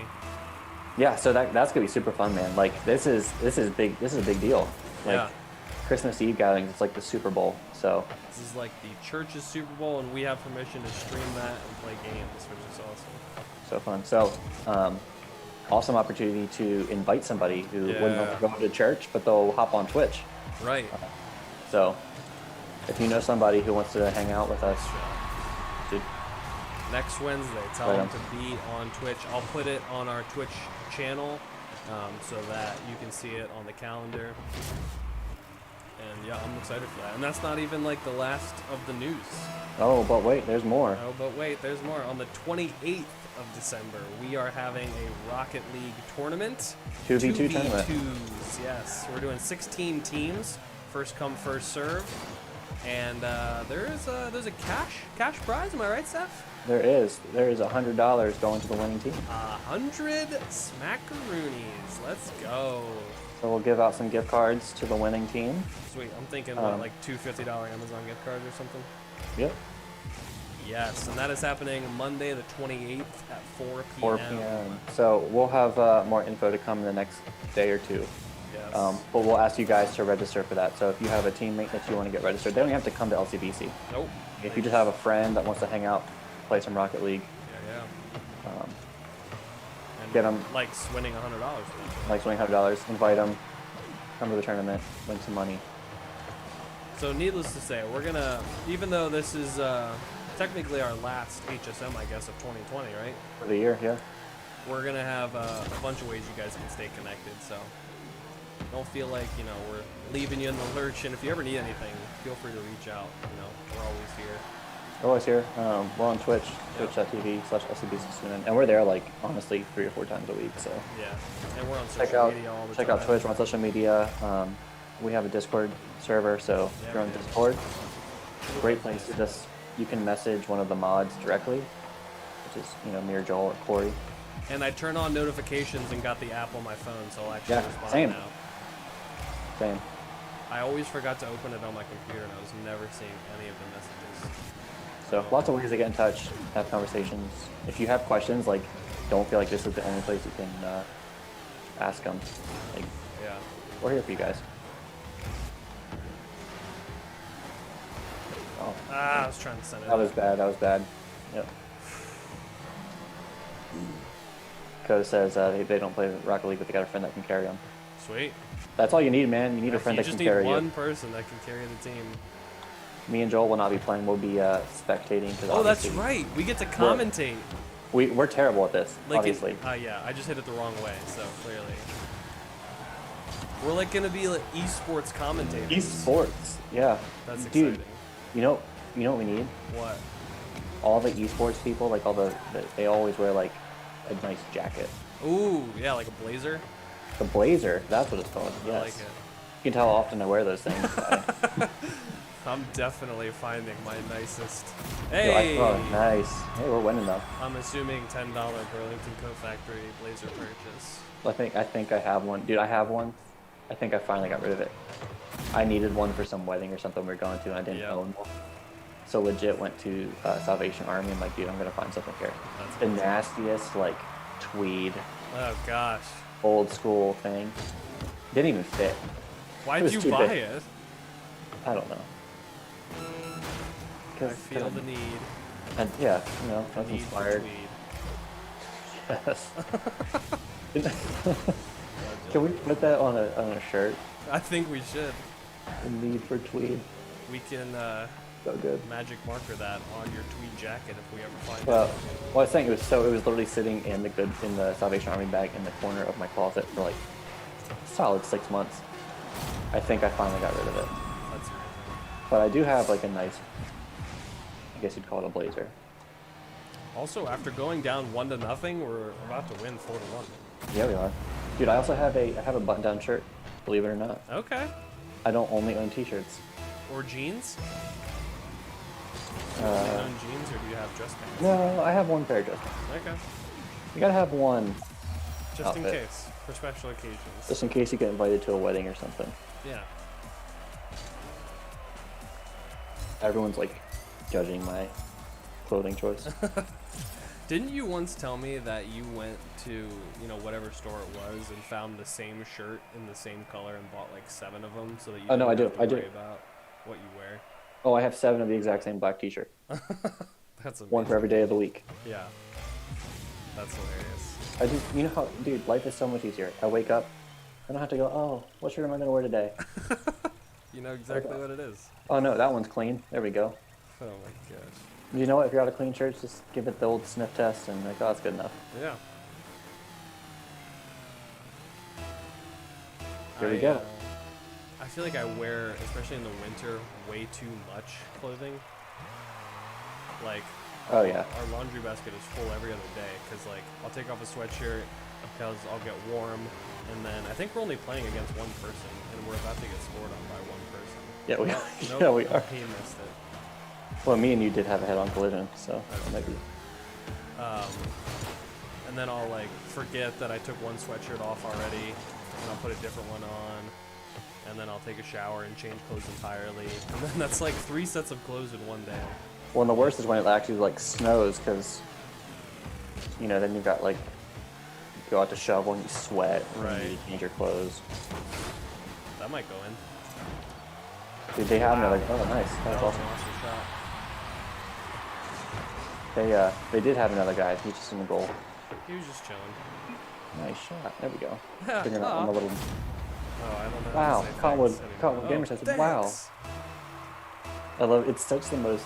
Yeah, so that's gonna be super fun, man. Like this is big. This is a big deal. Like Yeah. Christmas Eve gatherings. It's like the Super Bowl. So This is like the church's Super Bowl, and we have permission to stream that and play games, which is awesome. fun. So awesome opportunity to invite somebody who wouldn't go to church, but they'll hop on Twitch. Right. So if you know somebody who wants to hang out with us, dude, Next Wednesday, tell Right them on. to be on Twitch. I'll put it on our Twitch channel so that you can see it on the calendar. And yeah, I'm excited for that. And that's not even like the last of the news. oh, but wait, there's more. Oh, but wait, there's more. On the 28th of December, we are having a Rocket League tournament. 2v2 tournament. 2v2s, yes. We're doing 16 teams, first come, first serve. And there's a cash prize, am I right, Seth? There is $100 going to the winning team. 100 smackaroonies. Let's go. So we'll give out some gift cards to the winning team. Sweet. I'm thinking like two $50 Amazon gift cards or something. Yep. Yes, and that is happening Monday the 28th at 4 p.m. 4 p.m. So we'll have more info to come in the next day or two. Yes. But we'll ask you guys to register for that. So if you have a teammate that you want to get registered, they don't have to come to LCBC. Nope. If you just have a friend that wants to hang out, play some Rocket League, Yeah. And get 'em. likes winning $100. like $200, invite them, come to the tournament, win some money. So needless to say, we're gonna, even though this is technically our last HSM, I guess, of 2020, right? For the year, yeah. we're gonna have a bunch of ways you guys can stay connected. So don't feel like we're leaving you in the lurch. And if you ever need anything, feel free to reach out. We're always here. We're always here. We're on Twitch, twitch.tv/SCBSunan, and we're there like honestly 3 or 4 times a week. So yeah, and we're on social media all the time. Check out Twitch. We're on social media. We have a Discord server, so if you're on Discord, great place to just you can message one of the mods directly, which is me or Joel or Corey. And I turned on notifications and got the app on my phone, so I'll actually respond same. now. Same. I always forgot to open it on my computer, and I was never seeing any of the messages. So lots of ways to get in touch, have conversations. If you have questions, like, don't feel like this is the only place you can ask them. Like, yeah, we're here for you guys. Oh, I was trying to send it. That was bad. That was bad. Yep. Code says they don't play Rocket League, but they got a friend that can carry them. Sweet. That's all you need, man. You need a friend that can carry you. You just need one person that can carry the team. Me and Joel will not be playing. We'll be spectating. Oh, that's right. We get to commentate. We're terrible at this, like obviously. Yeah, I just hit it the wrong way, so clearly. We're like gonna be like esports commentators. Esports, yeah. That's exciting. Dude, you know what we need? What? All the esports people, like they always wear like a nice jacket. Ooh, yeah, like a blazer. The blazer, that's what it's called. Yes. I like it. You can tell how often I wear those things. I'm definitely finding my nicest. Hey! Oh, nice. Hey, we're winning though. I'm assuming $10 Burlington Coat Factory blazer purchase. I think I have one. Dude, I have one. I think I finally got rid of it. I needed one for some wedding or something we were going to, and I didn't own one. So legit went to Salvation Army. I'm like, dude, I'm gonna find something here. That's the nastiest like tweed. Oh gosh. Old school thing. Didn't even fit. Why'd you buy it? I don't know. I feel the need. And yeah, I was inspired. Yes. Can we put that on a shirt? I think we should. The need for tweed. We can so good. Magic marker that on your tweed jacket if we ever find it. Well, I was saying it was literally sitting in the Salvation Army bag in the corner of my closet for like a solid 6 months. I think I finally got rid of it. That's amazing. But I do have like a nice, I guess you'd call it a blazer. Also, after going down 1-0, we're about to win 4-1. Yeah, we are. Dude, I also have a button-down shirt, believe it or not. Okay. I don't only own t-shirts. Or jeans? Do you only own jeans, or do you have dress pants? No, I have one pair of dress pants. Okay. You gotta have one. Just outfit. in case, for special occasions. Just in case you get invited to a wedding or something. Yeah. Everyone's like judging my clothing choice. Didn't you once tell me that you went to, whatever store it was and found the same shirt in the same color and bought like 7 of them so that you didn't have to worry about what you wear? Oh, I have 7 of the exact same black t-shirt. That's amazing. One for every day of the week. Yeah. That's hilarious. I just, how, dude, life is so much easier. I wake up, I don't have to go, oh, what shirt am I going to wear today? You know exactly what it is. Oh no, that one's clean. There we go. Oh my gosh. You know what? If you're out of clean shirts, just give it the old sniff test and like, oh, that's good enough. Yeah. Here we go. I feel like I wear, especially in the winter, way too much clothing. Like, oh yeah, our laundry basket is full every other day because like I'll take off a sweatshirt because I'll get warm, and then I think we're only playing against one person, and we're about to get scored on by one person. Yeah, we Nope, yeah, we are. He missed it. Well, me and you did have a head-on collision, so That's maybe. And then I'll like forget that I took one sweatshirt off already, and I'll put a different one on, and then I'll take a shower and change clothes entirely, and then that's like 3 sets of clothes in one day. Well, and the worst is when it actually like snows, because then you've got like you go out to shovel and you sweat, Right. And you need to change your clothes. That might go in. Dude, they have another. Oh, nice. That's awesome. They did have another guy. He's just in the goal. He was just chilling. Nice shot. There we go. Yeah. Figuring out on the little. Oh, I don't know. Wow, Cottonwood Oh, Gamer says, wow. thanks. I love it's such the most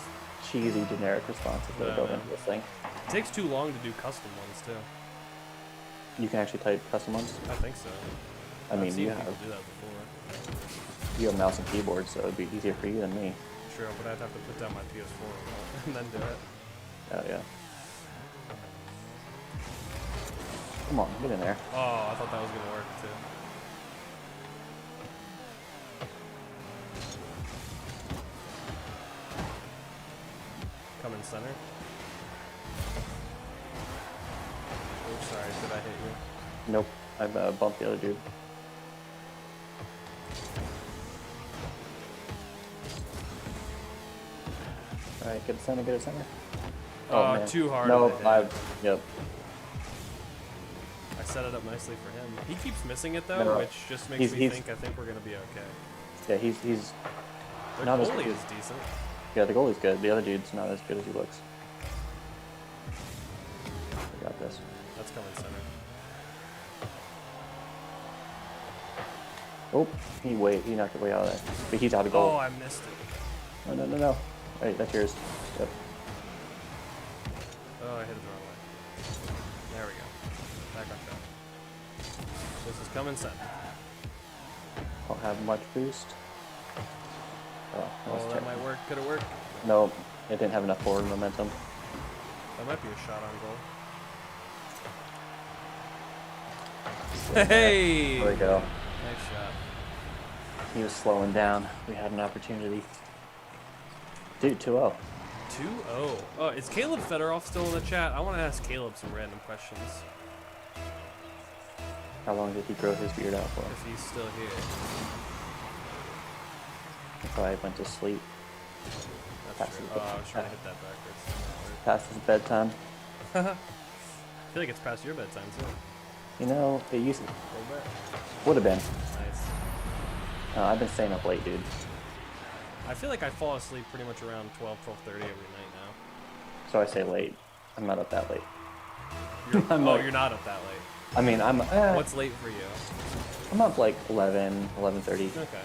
cheesy generic responses that Yeah, go man. into this thing. It takes too long to do custom ones too. You can actually type custom ones. I think so. I I've mean, seen you people have do that before. you have mouse and keyboard, so it'd be easier for you than me. True, but I'd have to put down my PS4 and then do it. Oh yeah. Come on, get in there. Oh, I thought that was gonna work too. Come in center. Oh, sorry, did I hit you? Nope, I bumped the other dude. All right, get it center, get it center. Oh, man. too hard. No, of a hit. yep. I set it up nicely for him. He keeps missing it though, No, which just makes me think I think we're gonna be okay. Yeah, he's Their not as goalie good. is decent. Yeah, the goalie's good. The other dude's not as good as he looks. We got this. That's coming center. Oh, he knocked it way out of there. But he's out of goal. Oh, I missed it. No, no, no, no. Hey, that's yours. Yep. Oh, I hit it the wrong way. There we go. Back on track. This is coming center. Don't have much boost. Oh, that was Oh, that terrible. might work. Could it work? No, it didn't have enough forward momentum. That might be a shot on goal. Yeah, Hey! there we go. Nice shot. He was slowing down. We had an opportunity. Dude, 2-0. 2-0. Oh, is Caleb Fedorov still in the chat? I want to ask Caleb some random questions. How long did he grow his beard out for? If he's still here. He probably went to sleep. That's true. Oh, I was trying to hit that backwards. Past his bedtime. I feel like it's past your bedtime, too. You know, it used to. A little bit. Would have been. Nice. I've been staying up late, dude. I feel like I fall asleep pretty much around 12:30 every night now. So I say late. I'm not up that late. You're not up that late. I mean, What's late for you? I'm up like 11, 11:30. Okay.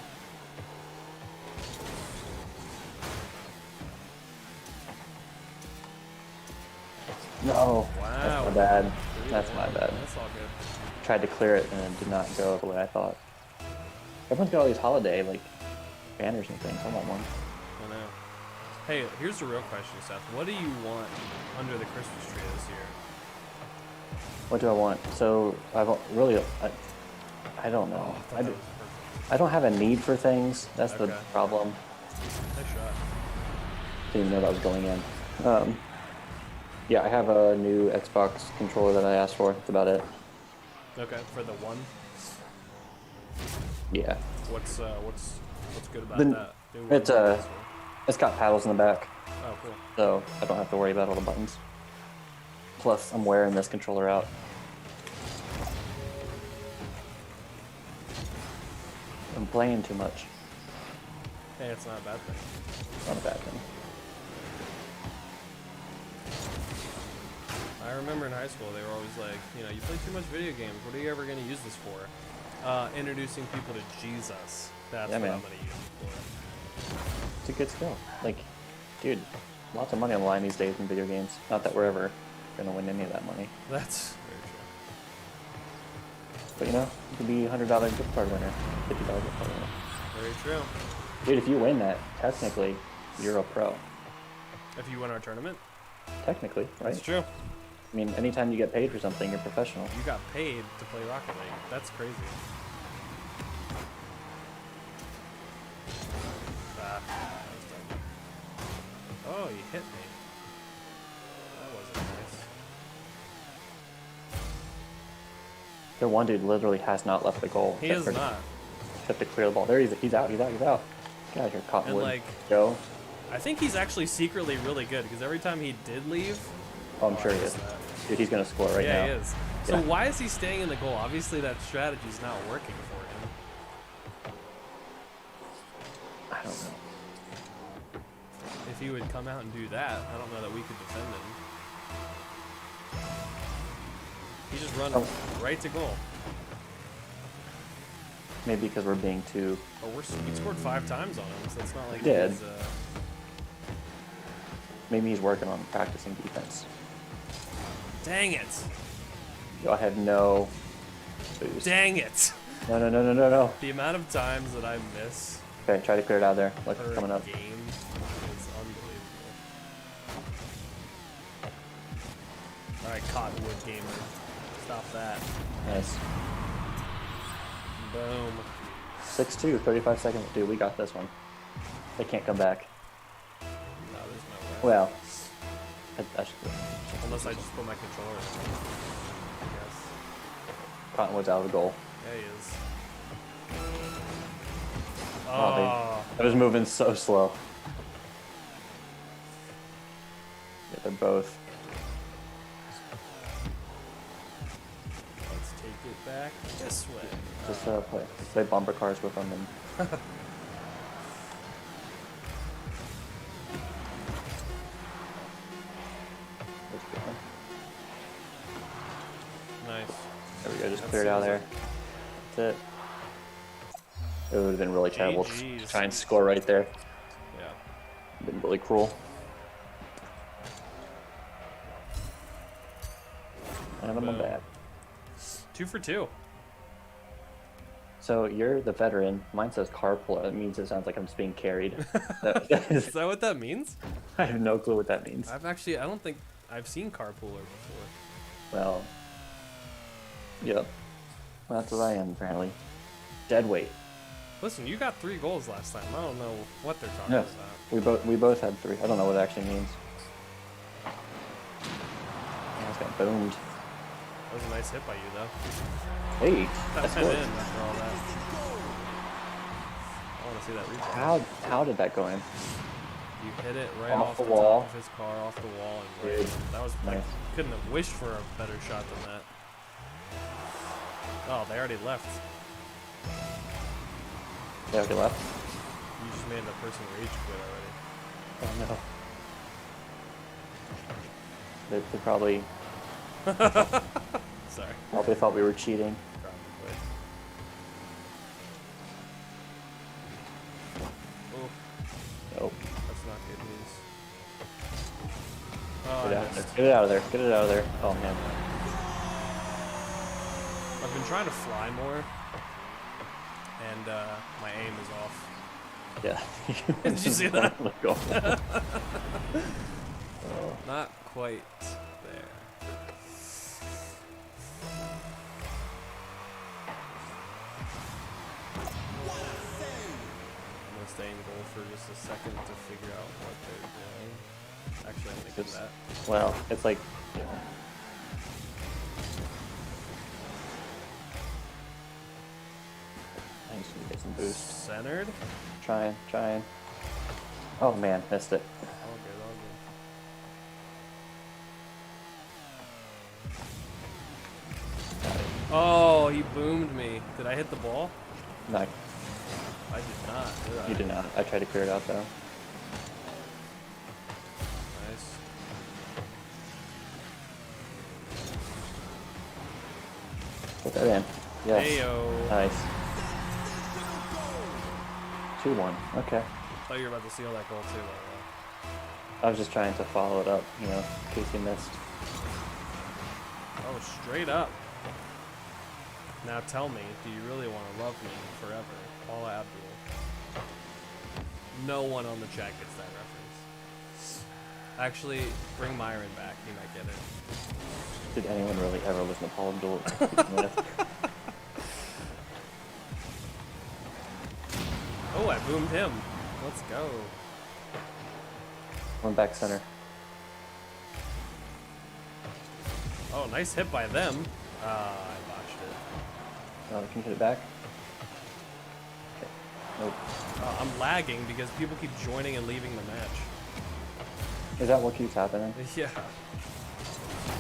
No. Wow. That's my bad. That's my bad. That's all good. Tried to clear it and it did not go the way I thought. Everyone's got all these holiday like banners and things. I want one. I know. Hey, here's the real question, Seth. What do you want under the Christmas tree this year? What do I want? So I've really, I don't know. I thought that was perfect. I don't have a need for things. That's the Okay. problem. Nice shot. Didn't even know that was going in. Yeah, I have a new Xbox controller that I asked for. That's about it. Okay, for the one. Yeah. What's good about Then that? it's got paddles in the back, Oh, cool. so I don't have to worry about all the buttons. Plus, I'm wearing this controller out. I'm playing too much. Hey, it's not a bad thing. It's not a bad thing. I remember in high school they were always like, you play too much video games. What are you ever going to use this for? Introducing people to Jesus. That's Yeah, what man. I'm going to use it for. It's a good skill. Like, dude, lots of money on the line these days in video games. Not that we're ever gonna win any of that money, That's very true. but you could be a $100 gift card winner, $50 gift card winner. Very true. Dude, if you win that, technically, you're a pro. If you win our tournament, Technically, right? that's true. I mean, anytime you get paid for something, you're professional. You got paid to play Rocket League. That's crazy. Ah, that was dumb. Oh, you hit me. That wasn't nice. The one dude literally has not left the goal. He is not. Except to clear the ball. There he's out. Get out of here, Cottonwood. And Go. I think he's actually secretly really good because every time he did leave, Oh, I'm sure he I is. missed that. Dude, he's gonna score right now. Yeah, he is. So Yeah. why is he staying in the goal? Obviously, that strategy's not working for him. I don't know. If he would come out and do that, I don't know that we could defend him. He just run right to goal. Maybe because we're being too. But we scored 5 times on him, so it's not like did. he's... Maybe he's working on practicing defense. Dang it! Yo, I have no boost. Dang it! No, no, no, no, no, no. The amount of times that I miss Okay, try to clear it out of there. Look, per coming up. game is unbelievable. Alright, Cottonwood Gamer. Stop that. Nice. Boom. 6-2, 35 seconds. Dude, we got this one. They can't come back. No, there's no way. Well, I should. Unless I just put my controller in. I guess. Cottonwood's out of the goal. Yeah, he is. Oh, I was moving so slow. Yeah, they're both. Let's take it back this way. Just play bumper cars with them and. Nice. There we go, just clear it out of there. That's it. It would have been really terrible to try and score right there. Yeah. Been really cruel. And I'm Boom. back. 2 for 2. So you're the veteran. Mine says carpool. It means it sounds like I'm just being carried. Is that what that means? I have no clue what that means. I don't think I've seen carpooler before. Well, yep. Well, that's what I am apparently. Dead weight. Listen, you got 3 goals last time. I don't know what they're talking No, about. we both had 3. I don't know what it actually means. I just got boomed. That was a nice hit by you, though. Hey, That that's went good. in after all that. I want to see that replay. How did that go in? You hit it right Off off the the wall. top of his car, off the wall, and right. Dude, That was nice. couldn't have wished for a better shot than that. Oh, they already left. They already left. You just made the person rage quit already. Oh no. They probably Sorry. thought we were cheating. Probably. Oh, Nope. that's not good news. Get Oh, it I out of there. missed. Get it out of there. Get it out of there. Oh man. I've been trying to fly more, and my aim is off. Yeah. Did you see that? Let go. Not quite there. I'm gonna stay in goal for just a second to figure out what they're doing. Actually, I'm thinking It's- that. Well, it's like. You know, I just need to get some boost. Centered? Trying. Oh man, missed it. All good, all good. Oh, he boomed me. Did I hit the ball? No, I did not, did I? you did not. I tried to clear it out though. Nice. Put that in. Yes. Heyo. Nice. 2-1. Okay. Thought you were about to seal that goal too, by the way. I was just trying to follow it up, you know, in case you missed. Oh, straight up. Now tell me, do you really want to love me forever? Paula Abdul. No one on the chat gets that reference. Actually, bring Myron back. He might get it. Did anyone really ever listen to Paul Abdul? Oh, I boomed him. Let's go. One back center. Oh, nice hit by them. I botched it. Oh, can you hit it back? Okay. Nope. I'm lagging because people keep joining and leaving the match. Is that what keeps happening? Yeah.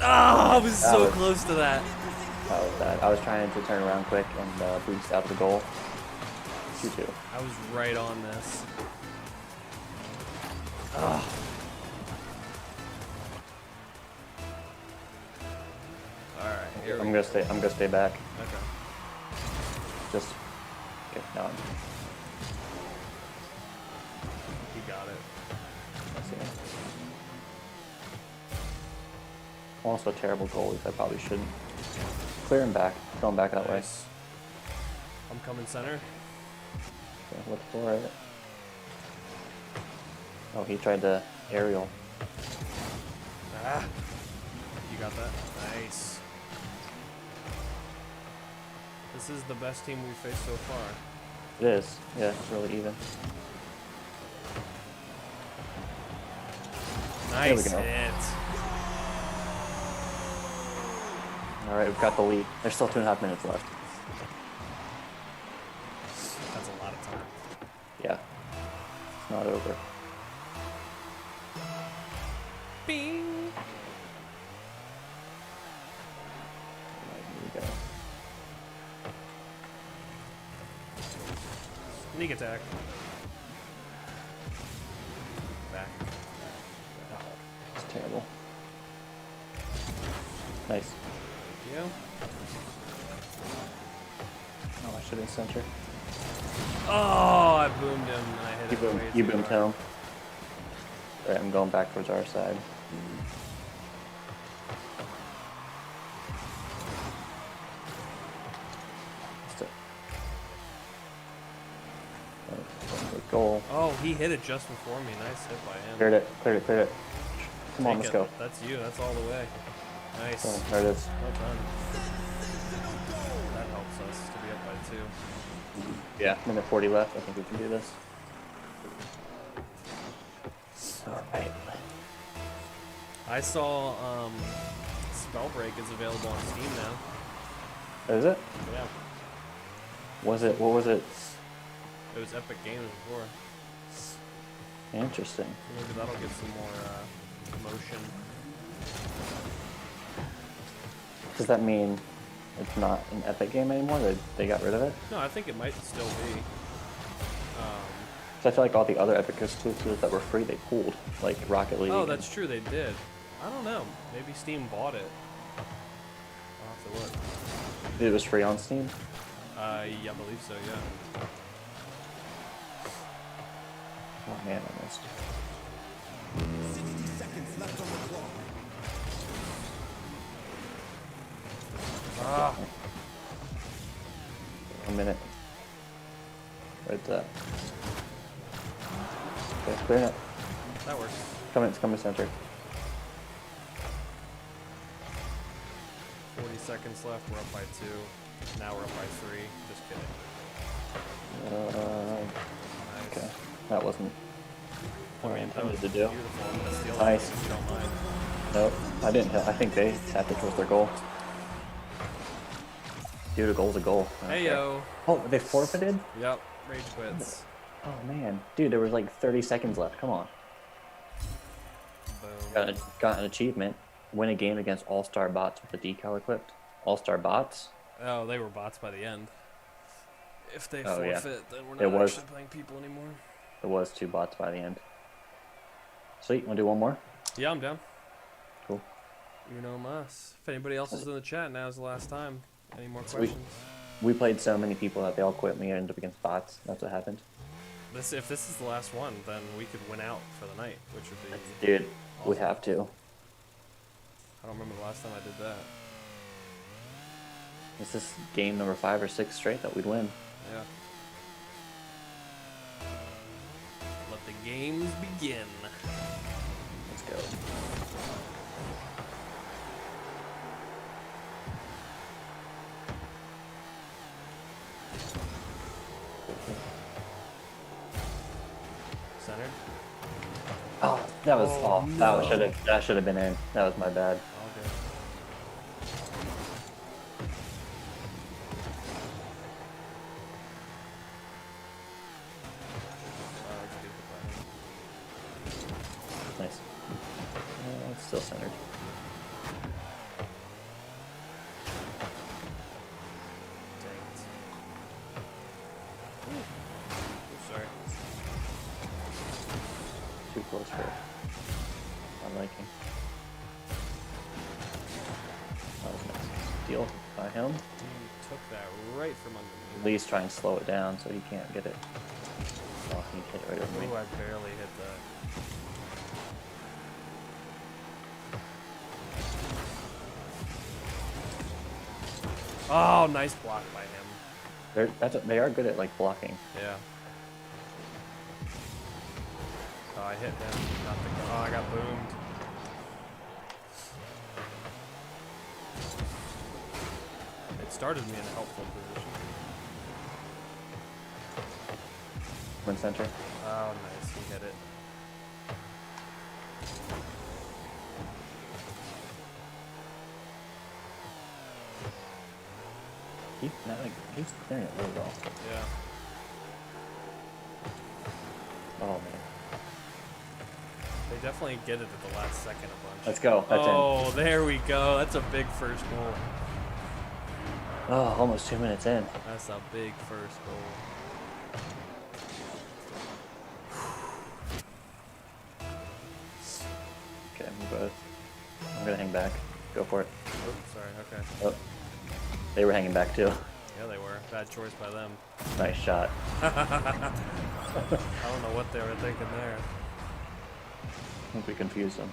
Ah, I was so was- close to that. That was bad. I was trying to turn around quick and boost out the goal. 2-2. I was right on this. Ah. All right, here I'm we gonna stay back. Okay. Just okay, no. He got it. I see. I'm also a terrible goalie, so I probably shouldn't. Clear him back. Going back that way. Nice. I'm coming center. Okay, look for it. Oh, he tried to aerial. Ah. You got that? Nice. This is the best team we've faced so far. It is. Yeah, it's really even. Nice There we go. hit. All right, we've got the lead. There's still 2.5 minutes left. That's a lot of time. Yeah. It's not over. Bing. Right, here we go. Sneak attack. Back. It's terrible. Nice. Yeah. Oh, I should have center. Oh, I boomed him and I hit You it. boomed, way you too boomed hard. home. Alright, I'm going back towards our side. Still. Good goal. Oh, he hit it just before me. Nice hit by him. Cleared it, cleared it, cleared it. Come on, Take let's it. go. That's you. That's all the way. Nice. Oh, there it is. Well done. That helps us to be up by 2. Yeah, minute 40 left. I think we can do this. Alright. I saw Spellbreak is available on Steam now. Is it? Yeah. Was it? What was it? It was Epic Games before. Interesting. Maybe that'll get some more promotion. Does that mean it's not an Epic game anymore? They got rid of it? No, I think it might still be. 'Cause I feel like all the other Epic exclusives that were free, they pulled. Like Rocket League. Oh, and- that's true. They did. I don't know. Maybe Steam bought it. I'll have to look. It was free on Steam? Yeah, I believe so. Yeah. Oh man, I missed. 60 seconds left on the clock. Ah. 1 minute. Right there. Okay, clear it. That works. It's coming center. 40 seconds left. We're up by 2. Now we're up by 3. Just kidding. Nice. Okay. That wasn't I what I mean, that was intended to do. beautiful. I'm gonna steal Nice. that if you don't mind. Nope, I didn't. I think they tapped it towards their goal. Dude, a goal's a goal. I don't Hey care. yo. Oh, they forfeited? Yep. Rage quits. Oh man, dude, there was like 30 seconds left. Come on. Boom. Got an achievement. Win a game against all-star bots with the decal equipped. All-star bots. Oh, they were bots by the end. If they Oh, yeah. forfeit, then we're It not was. actually playing people anymore. There was 2 bots by the end. Sweet. Want to do one more? Yeah, I'm down. Cool. You know us. If anybody else is in the chat, now's the last time. Any more Sweet. questions? We played so many people that they all quit. And we ended up against bots. That's what happened. If this is the last one, then we could win out for the night, which would be. Dude, we awesome. have to. I don't remember the last time I did that. This is game number 5 or 6 straight that we'd win. Yeah. Let the games begin. Let's go. Centered. Oh, that was Oh, off. no. That should have been in. That was my bad. All good. Nice. It's still centered. Dang it. Ooh, sorry. Too close for my liking. That was nice. Steal by him. He took that right from under me. At least try and slow it down so he can't get it. Oh, he hit it right over me. Ooh, I barely hit that. Oh, nice block by him. They are good at like blocking. Yeah. Oh, I hit him. Not the. Oh, I got boomed. It started me in a helpful position. Win center. Oh, nice. He hit it. He's clearing it really well. Yeah. Oh man. They definitely get it at the last second a bunch. Let's go. That's Oh, there we go. That's a big first goal. in. Oh, almost 2 minutes in. That's a big first goal. Okay, move both. I'm gonna hang back. Go for it. Oh, sorry. Okay. Oh, they were hanging back too. Yeah, they were. Bad choice by them. Nice shot. I don't know what they were thinking there. I think we confused them.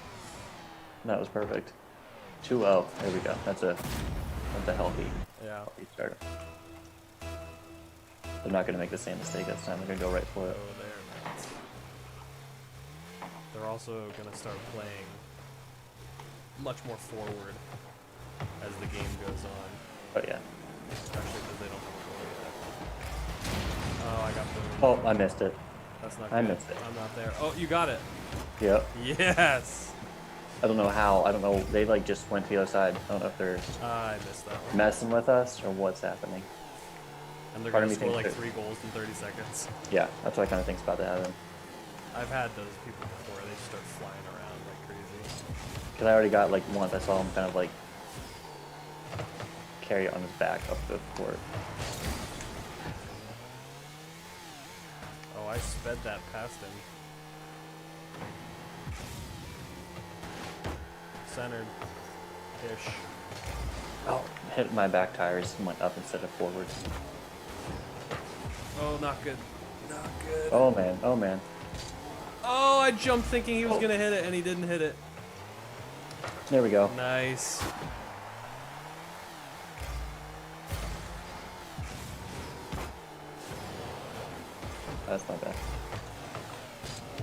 That was perfect. 2-0. There we go. That's a healthy Yeah. start. They're not gonna make the same mistake this time. They're gonna go right for it. Oh, there, man. They're also gonna start playing much more forward as the game goes on. Oh yeah. Especially because they don't have a goal yet. Oh, I got boomed. Oh, I missed it. That's not I good. missed it. I'm not there. Oh, you got it. Yep. Yes. I don't know how. I don't know. They like just went to the other side. I don't know if they're I missed that one. messing with us or what's happening. And they're Part gonna of me score like thinks 3 goals in 30 seconds. Yeah, that's what I kind of think's about to happen. I've had those people before. They just start flying around like crazy. Because I already got like once. I saw him kind of like carry it on his back up the court. Oh, I sped that past him. Centered. Ish. Oh, hit my back tires and went up instead of forwards. Oh, not good. Not good. Oh man. Oh man. Oh, I jumped thinking he was gonna hit it, and he didn't hit it. There we go. Nice. That's not bad.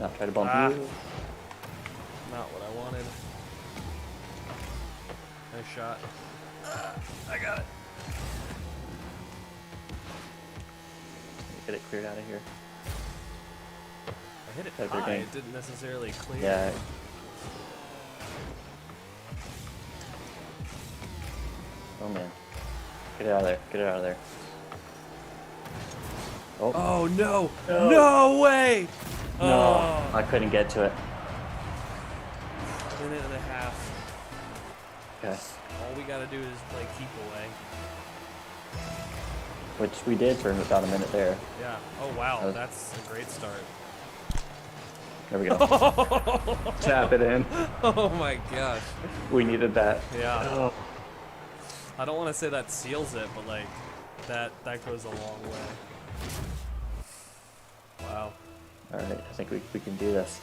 Now try to bump Ah. you. Not what I wanted. Nice shot. I got it. Get it cleared out of here. I hit it They're high. getting- It didn't necessarily clear. Yeah. Oh man. Get it out of there. Get it out of there. Oh. Oh no! No. No way! No. Oh. I couldn't get to it. Minute and a half. Okay. All we gotta do is play keep away. Which we did for about a minute there. Yeah. Oh wow, Uh, that's a great start. There we go. Tap it in. Oh my gosh. We needed that. Yeah. Oh. I don't want to say that seals it, but like that goes a long way. Wow. All right. I think we can do this.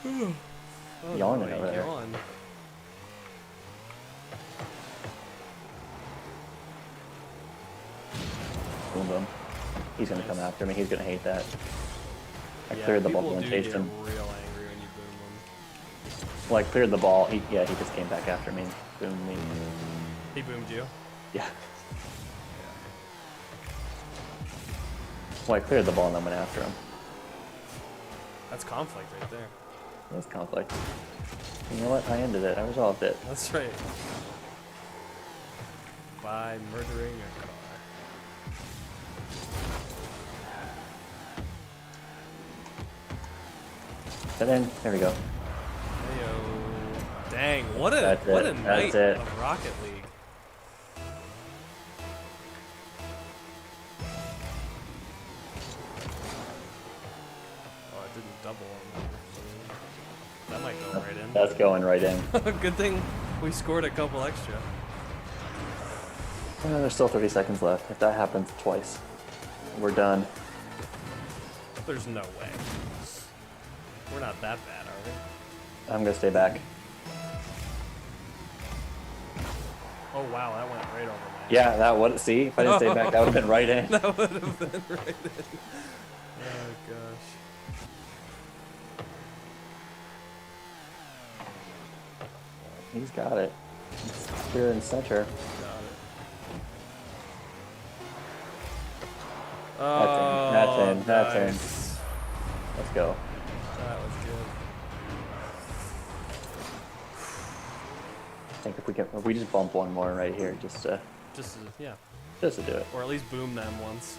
Oh, Yawning no, over there. yawn. Boom, boom. He's gonna come after me. He's gonna hate that. I Yeah, cleared the people ball and do chased get him. real angry when you boom them. Well, I cleared the ball. He just came back after me. Boomed me. He boomed you. Yeah. Well, I cleared the ball and then went after him. That's conflict right there. That's conflict. You know what? I ended it. I resolved it. That's right. By murdering a car. And then, there we go. Heyo. Dang, what a That's what it. a That's night it. of Rocket League. Oh, it didn't double on that. That might go right in. That's going right in. Good thing we scored a couple extra. There's still 30 seconds left. If that happens twice, we're done. There's no way. We're not that bad, are we? I'm gonna stay back. Oh wow, that went right over my head. Yeah, that would see. If I didn't stay back, that would have been right in. That would have been right in. Oh gosh. He's got it. It's clear and center. Got it. That's Oh, in. That's in. nice. Let's go. That was good. I think if we just bump one more right here, just to Yeah, do it. or at least boom them once.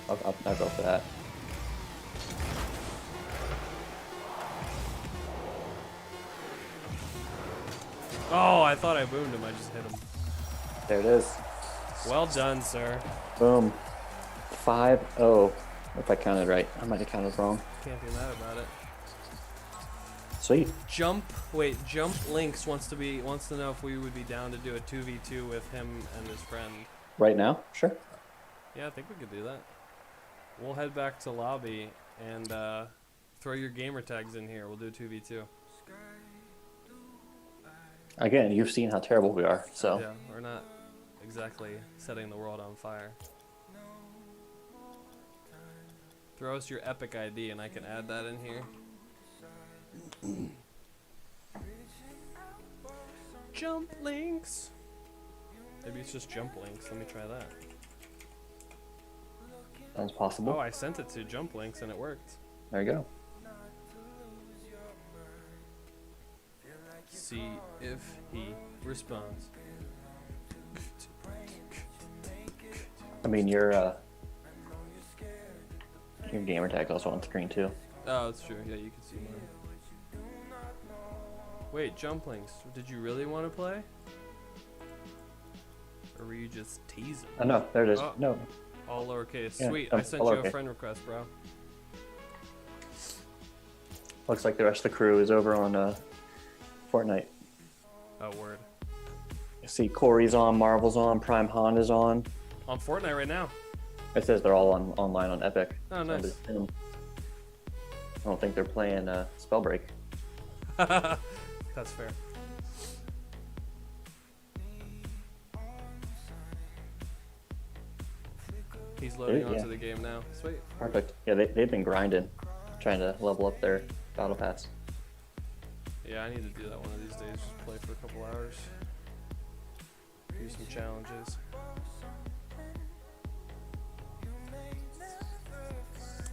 I'll go for that. Oh, I thought I boomed him. I just hit him. There it is. Well done, sir. Boom. 5-0. If I counted right. I might have counted wrong. Can't be mad about it. Sweet. Jump Links wants to know if we would be down to do a 2v2 with him and his friend. Right now? Sure. Yeah, I think we could do that. We'll head back to lobby and throw your gamer tags in here. We'll do a 2v2. Again, you've seen how terrible we are, so. Yeah, we're not exactly setting the world on fire. Throw us your epic ID and I can add that in here. Jump Links. Maybe it's just Jump Links. Let me try that. Sounds possible. Oh, I sent it to Jump Links and it worked. There you go. See if he responds. I mean, your gamer tag also on screen too. Oh, that's true. Yeah, you can see mine. Wait, Jump Links. Did you really want to play? Or were you just teasing? Oh no, there it is. Oh. No. All lowercase. Yeah, Sweet. all I sent you a lowercase. friend request, bro. Looks like the rest of the crew is over on Fortnite. Oh, word. You see Corey's on, Marvel's on, Prime Honda's on. On Fortnite right now. It says they're all online on Epic. Oh, So I nice. assume- I don't think they're playing Spellbreak. That's fair. He's loading Yeah. onto the game now. Sweet. Perfect. Yeah, they've been grinding, trying to level up their battle pass. Yeah, I need to do that one of these days. Just play for a couple hours. Do some challenges.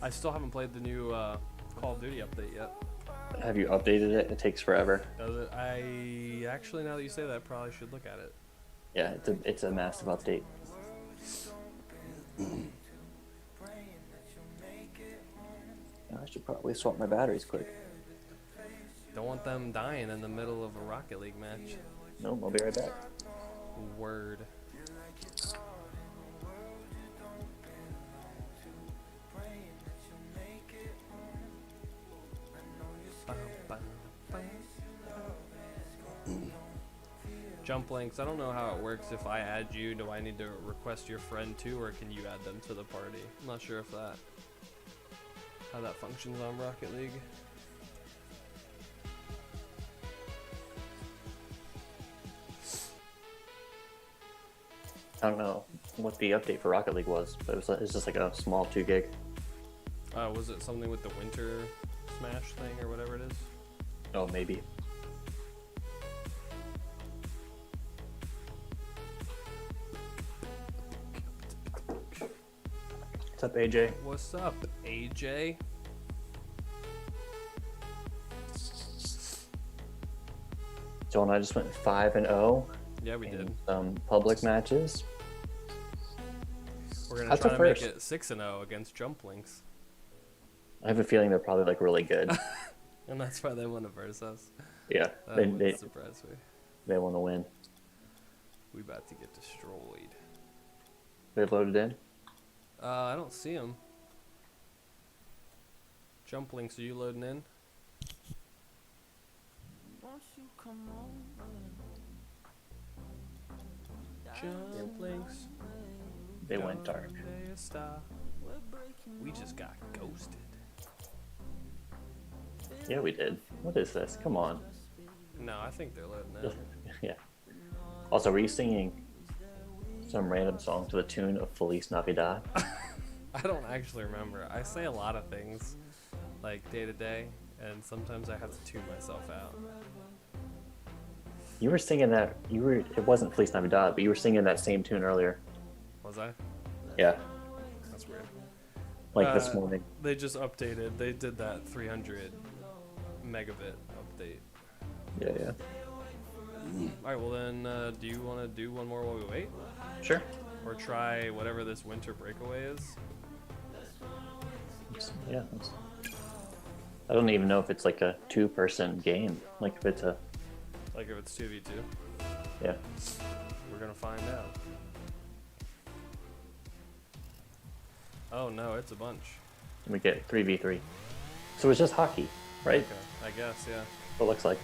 I still haven't played the new Call of Duty update yet. Have you updated it? It takes forever. Does it? I actually, now that you say that, probably should look at it. Yeah, it's a massive update. I should probably swap my batteries quick. Don't want them dying in the middle of a Rocket League match. No, I'll be right back. Word. Jump Links, I don't know how it works. If I add you, do I need to request your friend too, or can you add them to the party? I'm not sure if how that functions on Rocket League. I don't know what the update for Rocket League was, but it's just like a small 2 gig. Was it something with the Winter Smash thing or whatever it is? Oh, maybe. What's up, AJ? What's up, AJ? Joel and I just went 5-0 Yeah, we in did. some public matches. We're gonna That's try a to make first. it 6-0 against Jump Links, I have a feeling they're probably like really good. and that's why they want to verse us. Yeah, That they wouldn't surprise me. want to win. We about to get destroyed. They loaded in. I don't see him. Jump Links, are you loading in? Jump Links. They went dark. They a star. We just got ghosted. Yeah, we did. What is this? Come on. No, I think they're loading in. Yeah. Also, were you singing some random song to the tune of Feliz Navidad? I don't actually remember. I say a lot of things, like day to day, and sometimes I have to tune myself out. You were singing that. You were. It wasn't Feliz Navidad, but you were singing that same tune earlier. Was I? Yeah, That's weird. like this morning. They just updated. They did that 300 megabit update. Yeah, yeah. All right. Well then, do you want to do one more while we wait, Sure. or try whatever this winter breakaway is? Yeah. I don't even know if it's like a two-person game. Like if it's a. Like if it's 2v2, Yeah. we're gonna find out. Oh no, it's a bunch. And we get 3v3. So it's just hockey, right? Okay, I guess, yeah. It looks like.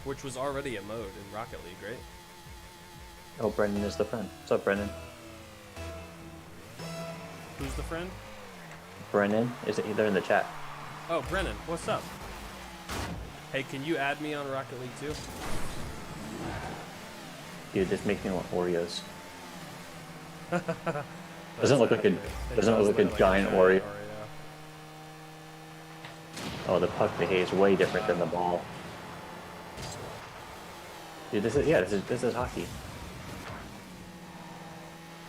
Which was already a mode in Rocket League, right? Oh, Brendan is the friend. What's up, Brendan? Who's the friend? Brennan is it? They're in the chat. Oh, Brennan, what's up? Hey, can you add me on Rocket League too? Dude, this makes me want Oreos. Doesn't look like a giant Oreo. Oh, the puck behaves way different than the ball. Dude, this is hockey.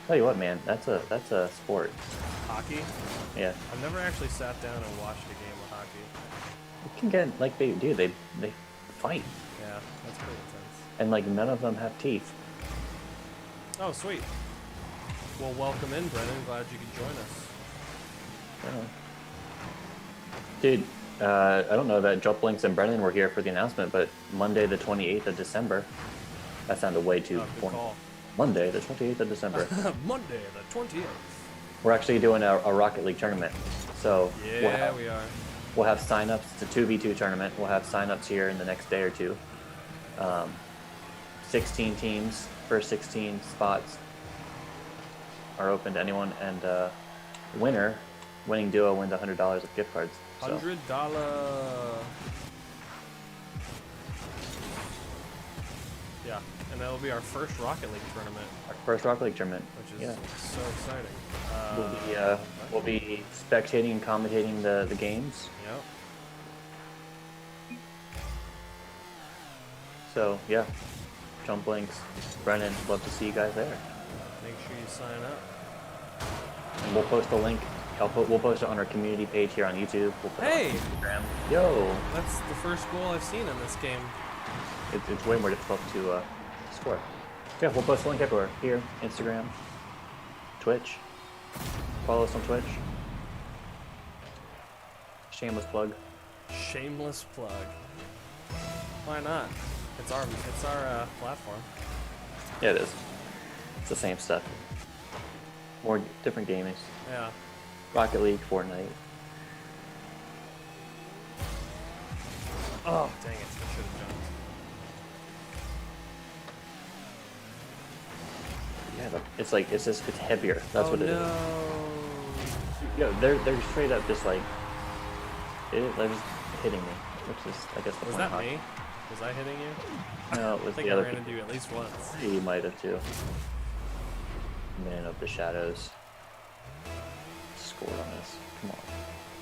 Tell you what, man, that's a sport. Hockey? Yeah, I've never actually sat down and watched a game of hockey. you can get like they fight, Yeah, that's pretty intense. and like none of them have teeth. Oh, sweet. Well, welcome in, Brennan. Glad you could join us. Yeah. Dude, I don't know that Jump Links and Brennan were here for the announcement, but Monday the 28th of December. That sounded way too Oh, good boring. call. Monday the 28th of December. Monday, the 28th. We're actually doing a Rocket League tournament. So Yeah, we are. we'll have signups. It's a 2v2 tournament. We'll have signups here in the next day or two. 16 teams, first 16 spots are open to anyone, and winning duo wins $100 of gift cards. So, $100. Yeah, and that'll be our first Rocket League tournament, our first Rocket League tournament. which is Yeah. so exciting. We'll be spectating and commentating the games. Yep. So yeah, Jump Links, Brennan, love to see you guys there. Make sure you sign up. And we'll post the link. We'll post it on our community page here on YouTube. We'll put Hey! it on Instagram. Yo, That's the first goal I've seen in this game. it's way more difficult to score. Yeah, we'll post the link everywhere. Here, Instagram, Twitch. Follow us on Twitch. Shameless plug. Shameless plug. Why not? It's our platform. Yeah, it is. It's the same stuff. More different gaming. Yeah. Rocket League, Fortnite. Oh, dang it. I should have jumped. Yeah, it's heavier. That's what it is. No. Yo, they're straight up just like they're just hitting me, which is I guess the Was point. that me? Was I hitting you? No, it I was think the I other ran people. into you at least once. You might have too. Man of the shadows. Scored on this. Come on.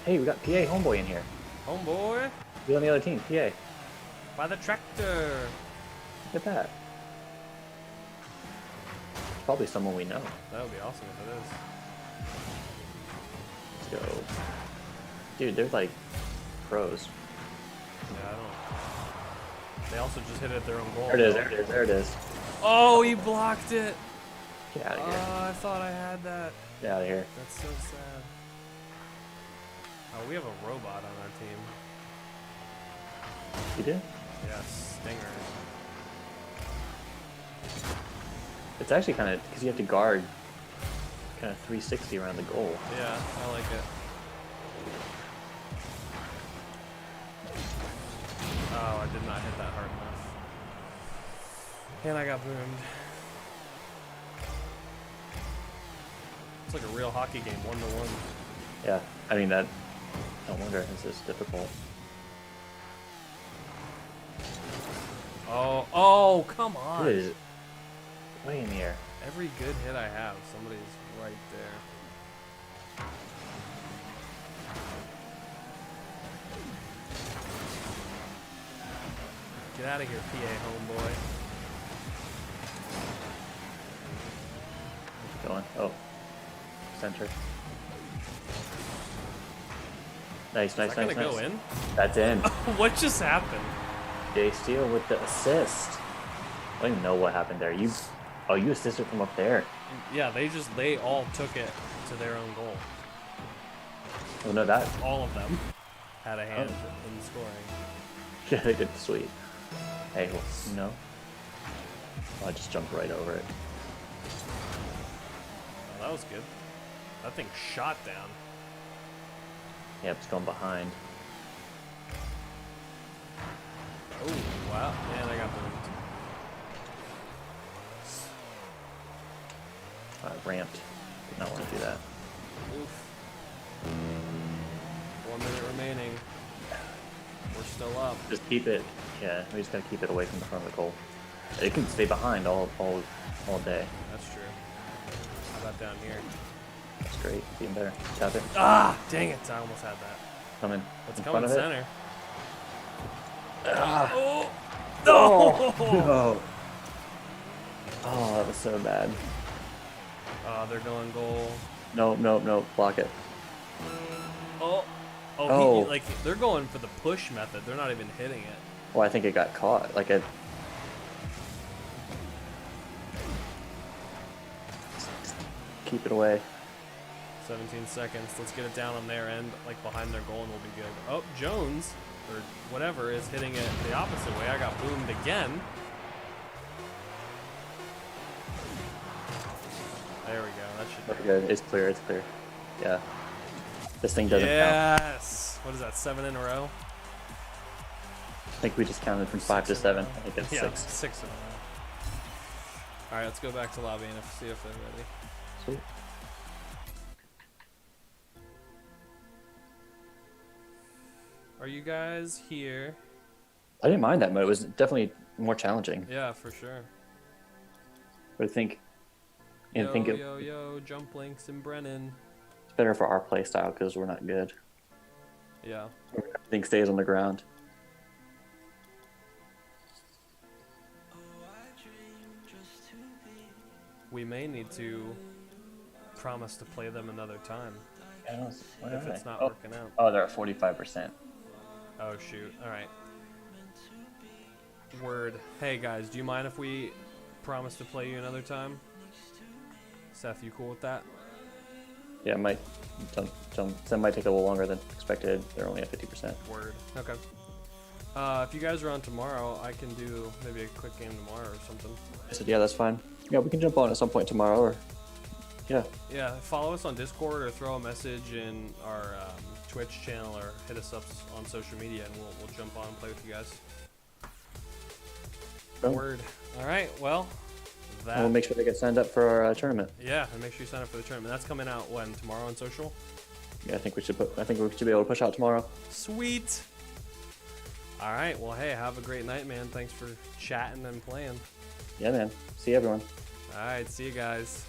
Hey, we got PA homeboy in here. Homeboy, He's on the other team. PA. by the tractor. Look at that. Probably someone we know. That would be awesome if it is. Let's go. Dude, they're like pros. Yeah, I don't. They also just hit it at their own goal. There it is. There it is. There it is. Oh, he blocked it. Get out of Oh, here. I thought I had that. Get out of here. That's so sad. Oh, we have a robot on our team. You did? Yes, Stinger. It's actually kind of because you have to guard kind of 360 around the goal. Yeah, I like it. Oh, I did not hit that hard enough. And I got boomed. It's like a real hockey game, 1-1. Yeah, I mean that. No wonder this is difficult. Oh, come on. Dude, Way in the air. Every good hit I have, somebody's right there. Get out of here, PA homeboy. Keep going. Oh. Center. Nice, Is nice, that nice, gonna nice. go in? That's in. What just happened? Jay Steele with the assist. I don't even know what happened there. You assisted from up there. Yeah, they all took it to their own goal. Oh no, that. All of them had a hand in scoring. Yeah, they did sweet. Hey, well, no. Oh, I just jumped right over it. Oh, that was good. That thing shot down. Yeah, it's going behind. Oh, wow. Man, I got boomed. Ramped. Did not want to do that. Oof. 1 minute remaining. We're still up. Just keep it. Yeah, we just gotta keep it away from the front of the goal. It can stay behind all day. That's true. How about down here? That's great. Even better. Tap it. Ah, dang it. I almost had that. Coming. Let's in come front in of it. center. Ah. Oh! Oh, No! no. Oh, that was so bad. They're going goal. No, no, no. Block it. Oh! Oh. Like, they're going for the push method. They're not even hitting it. Well, I think it got caught. Like it. Keep it away. 17 seconds. Let's get it down on their end, like behind their goal, and we'll be good. Oh, Jones, or whatever, is hitting it the opposite way. I got boomed again. There we go. That should Very be good. It's clear. It's clear. Yeah. This thing doesn't count. Yes. What is that? 7 in a row? I think we just counted from 5 to 7. I think it's Yeah, 6. 6 in a row. All right, let's go back to lobby and see if they're ready. Sweet. Are you guys here? I didn't mind that mode. It was definitely more challenging. Yeah, for sure. But I think, and Yo, think it, yo, Jump Links and Brennan. it's better for our play style because we're not good. Yeah. Everything stays on the ground. We may need to promise to play them another time if it's not working out. Oh, they're at 45%. Oh shoot! All right. Word. Hey guys, do you mind if we promise to play you another time? Seth, you cool with that? Yeah, it might. That might take a little longer than expected. They're only at 50%. Word. Okay. If you guys are on tomorrow, I can do maybe a quick game tomorrow or something. I said, yeah, that's fine. Yeah, we can jump on at some point tomorrow, or yeah. Yeah, follow us on Discord or throw a message in our Twitch channel or hit us up on social media and we'll jump on and play with you guys. Boom. Word. All right. Well, that. And we'll make sure they get signed up for our tournament. Yeah, and make sure you sign up for the tournament. That's coming out when? Tomorrow on social? Yeah, I think we should be able to push out tomorrow. Sweet. All right. Well, hey, have a great night, man. Thanks for chatting and playing. Yeah, man. See everyone. All right. See you guys.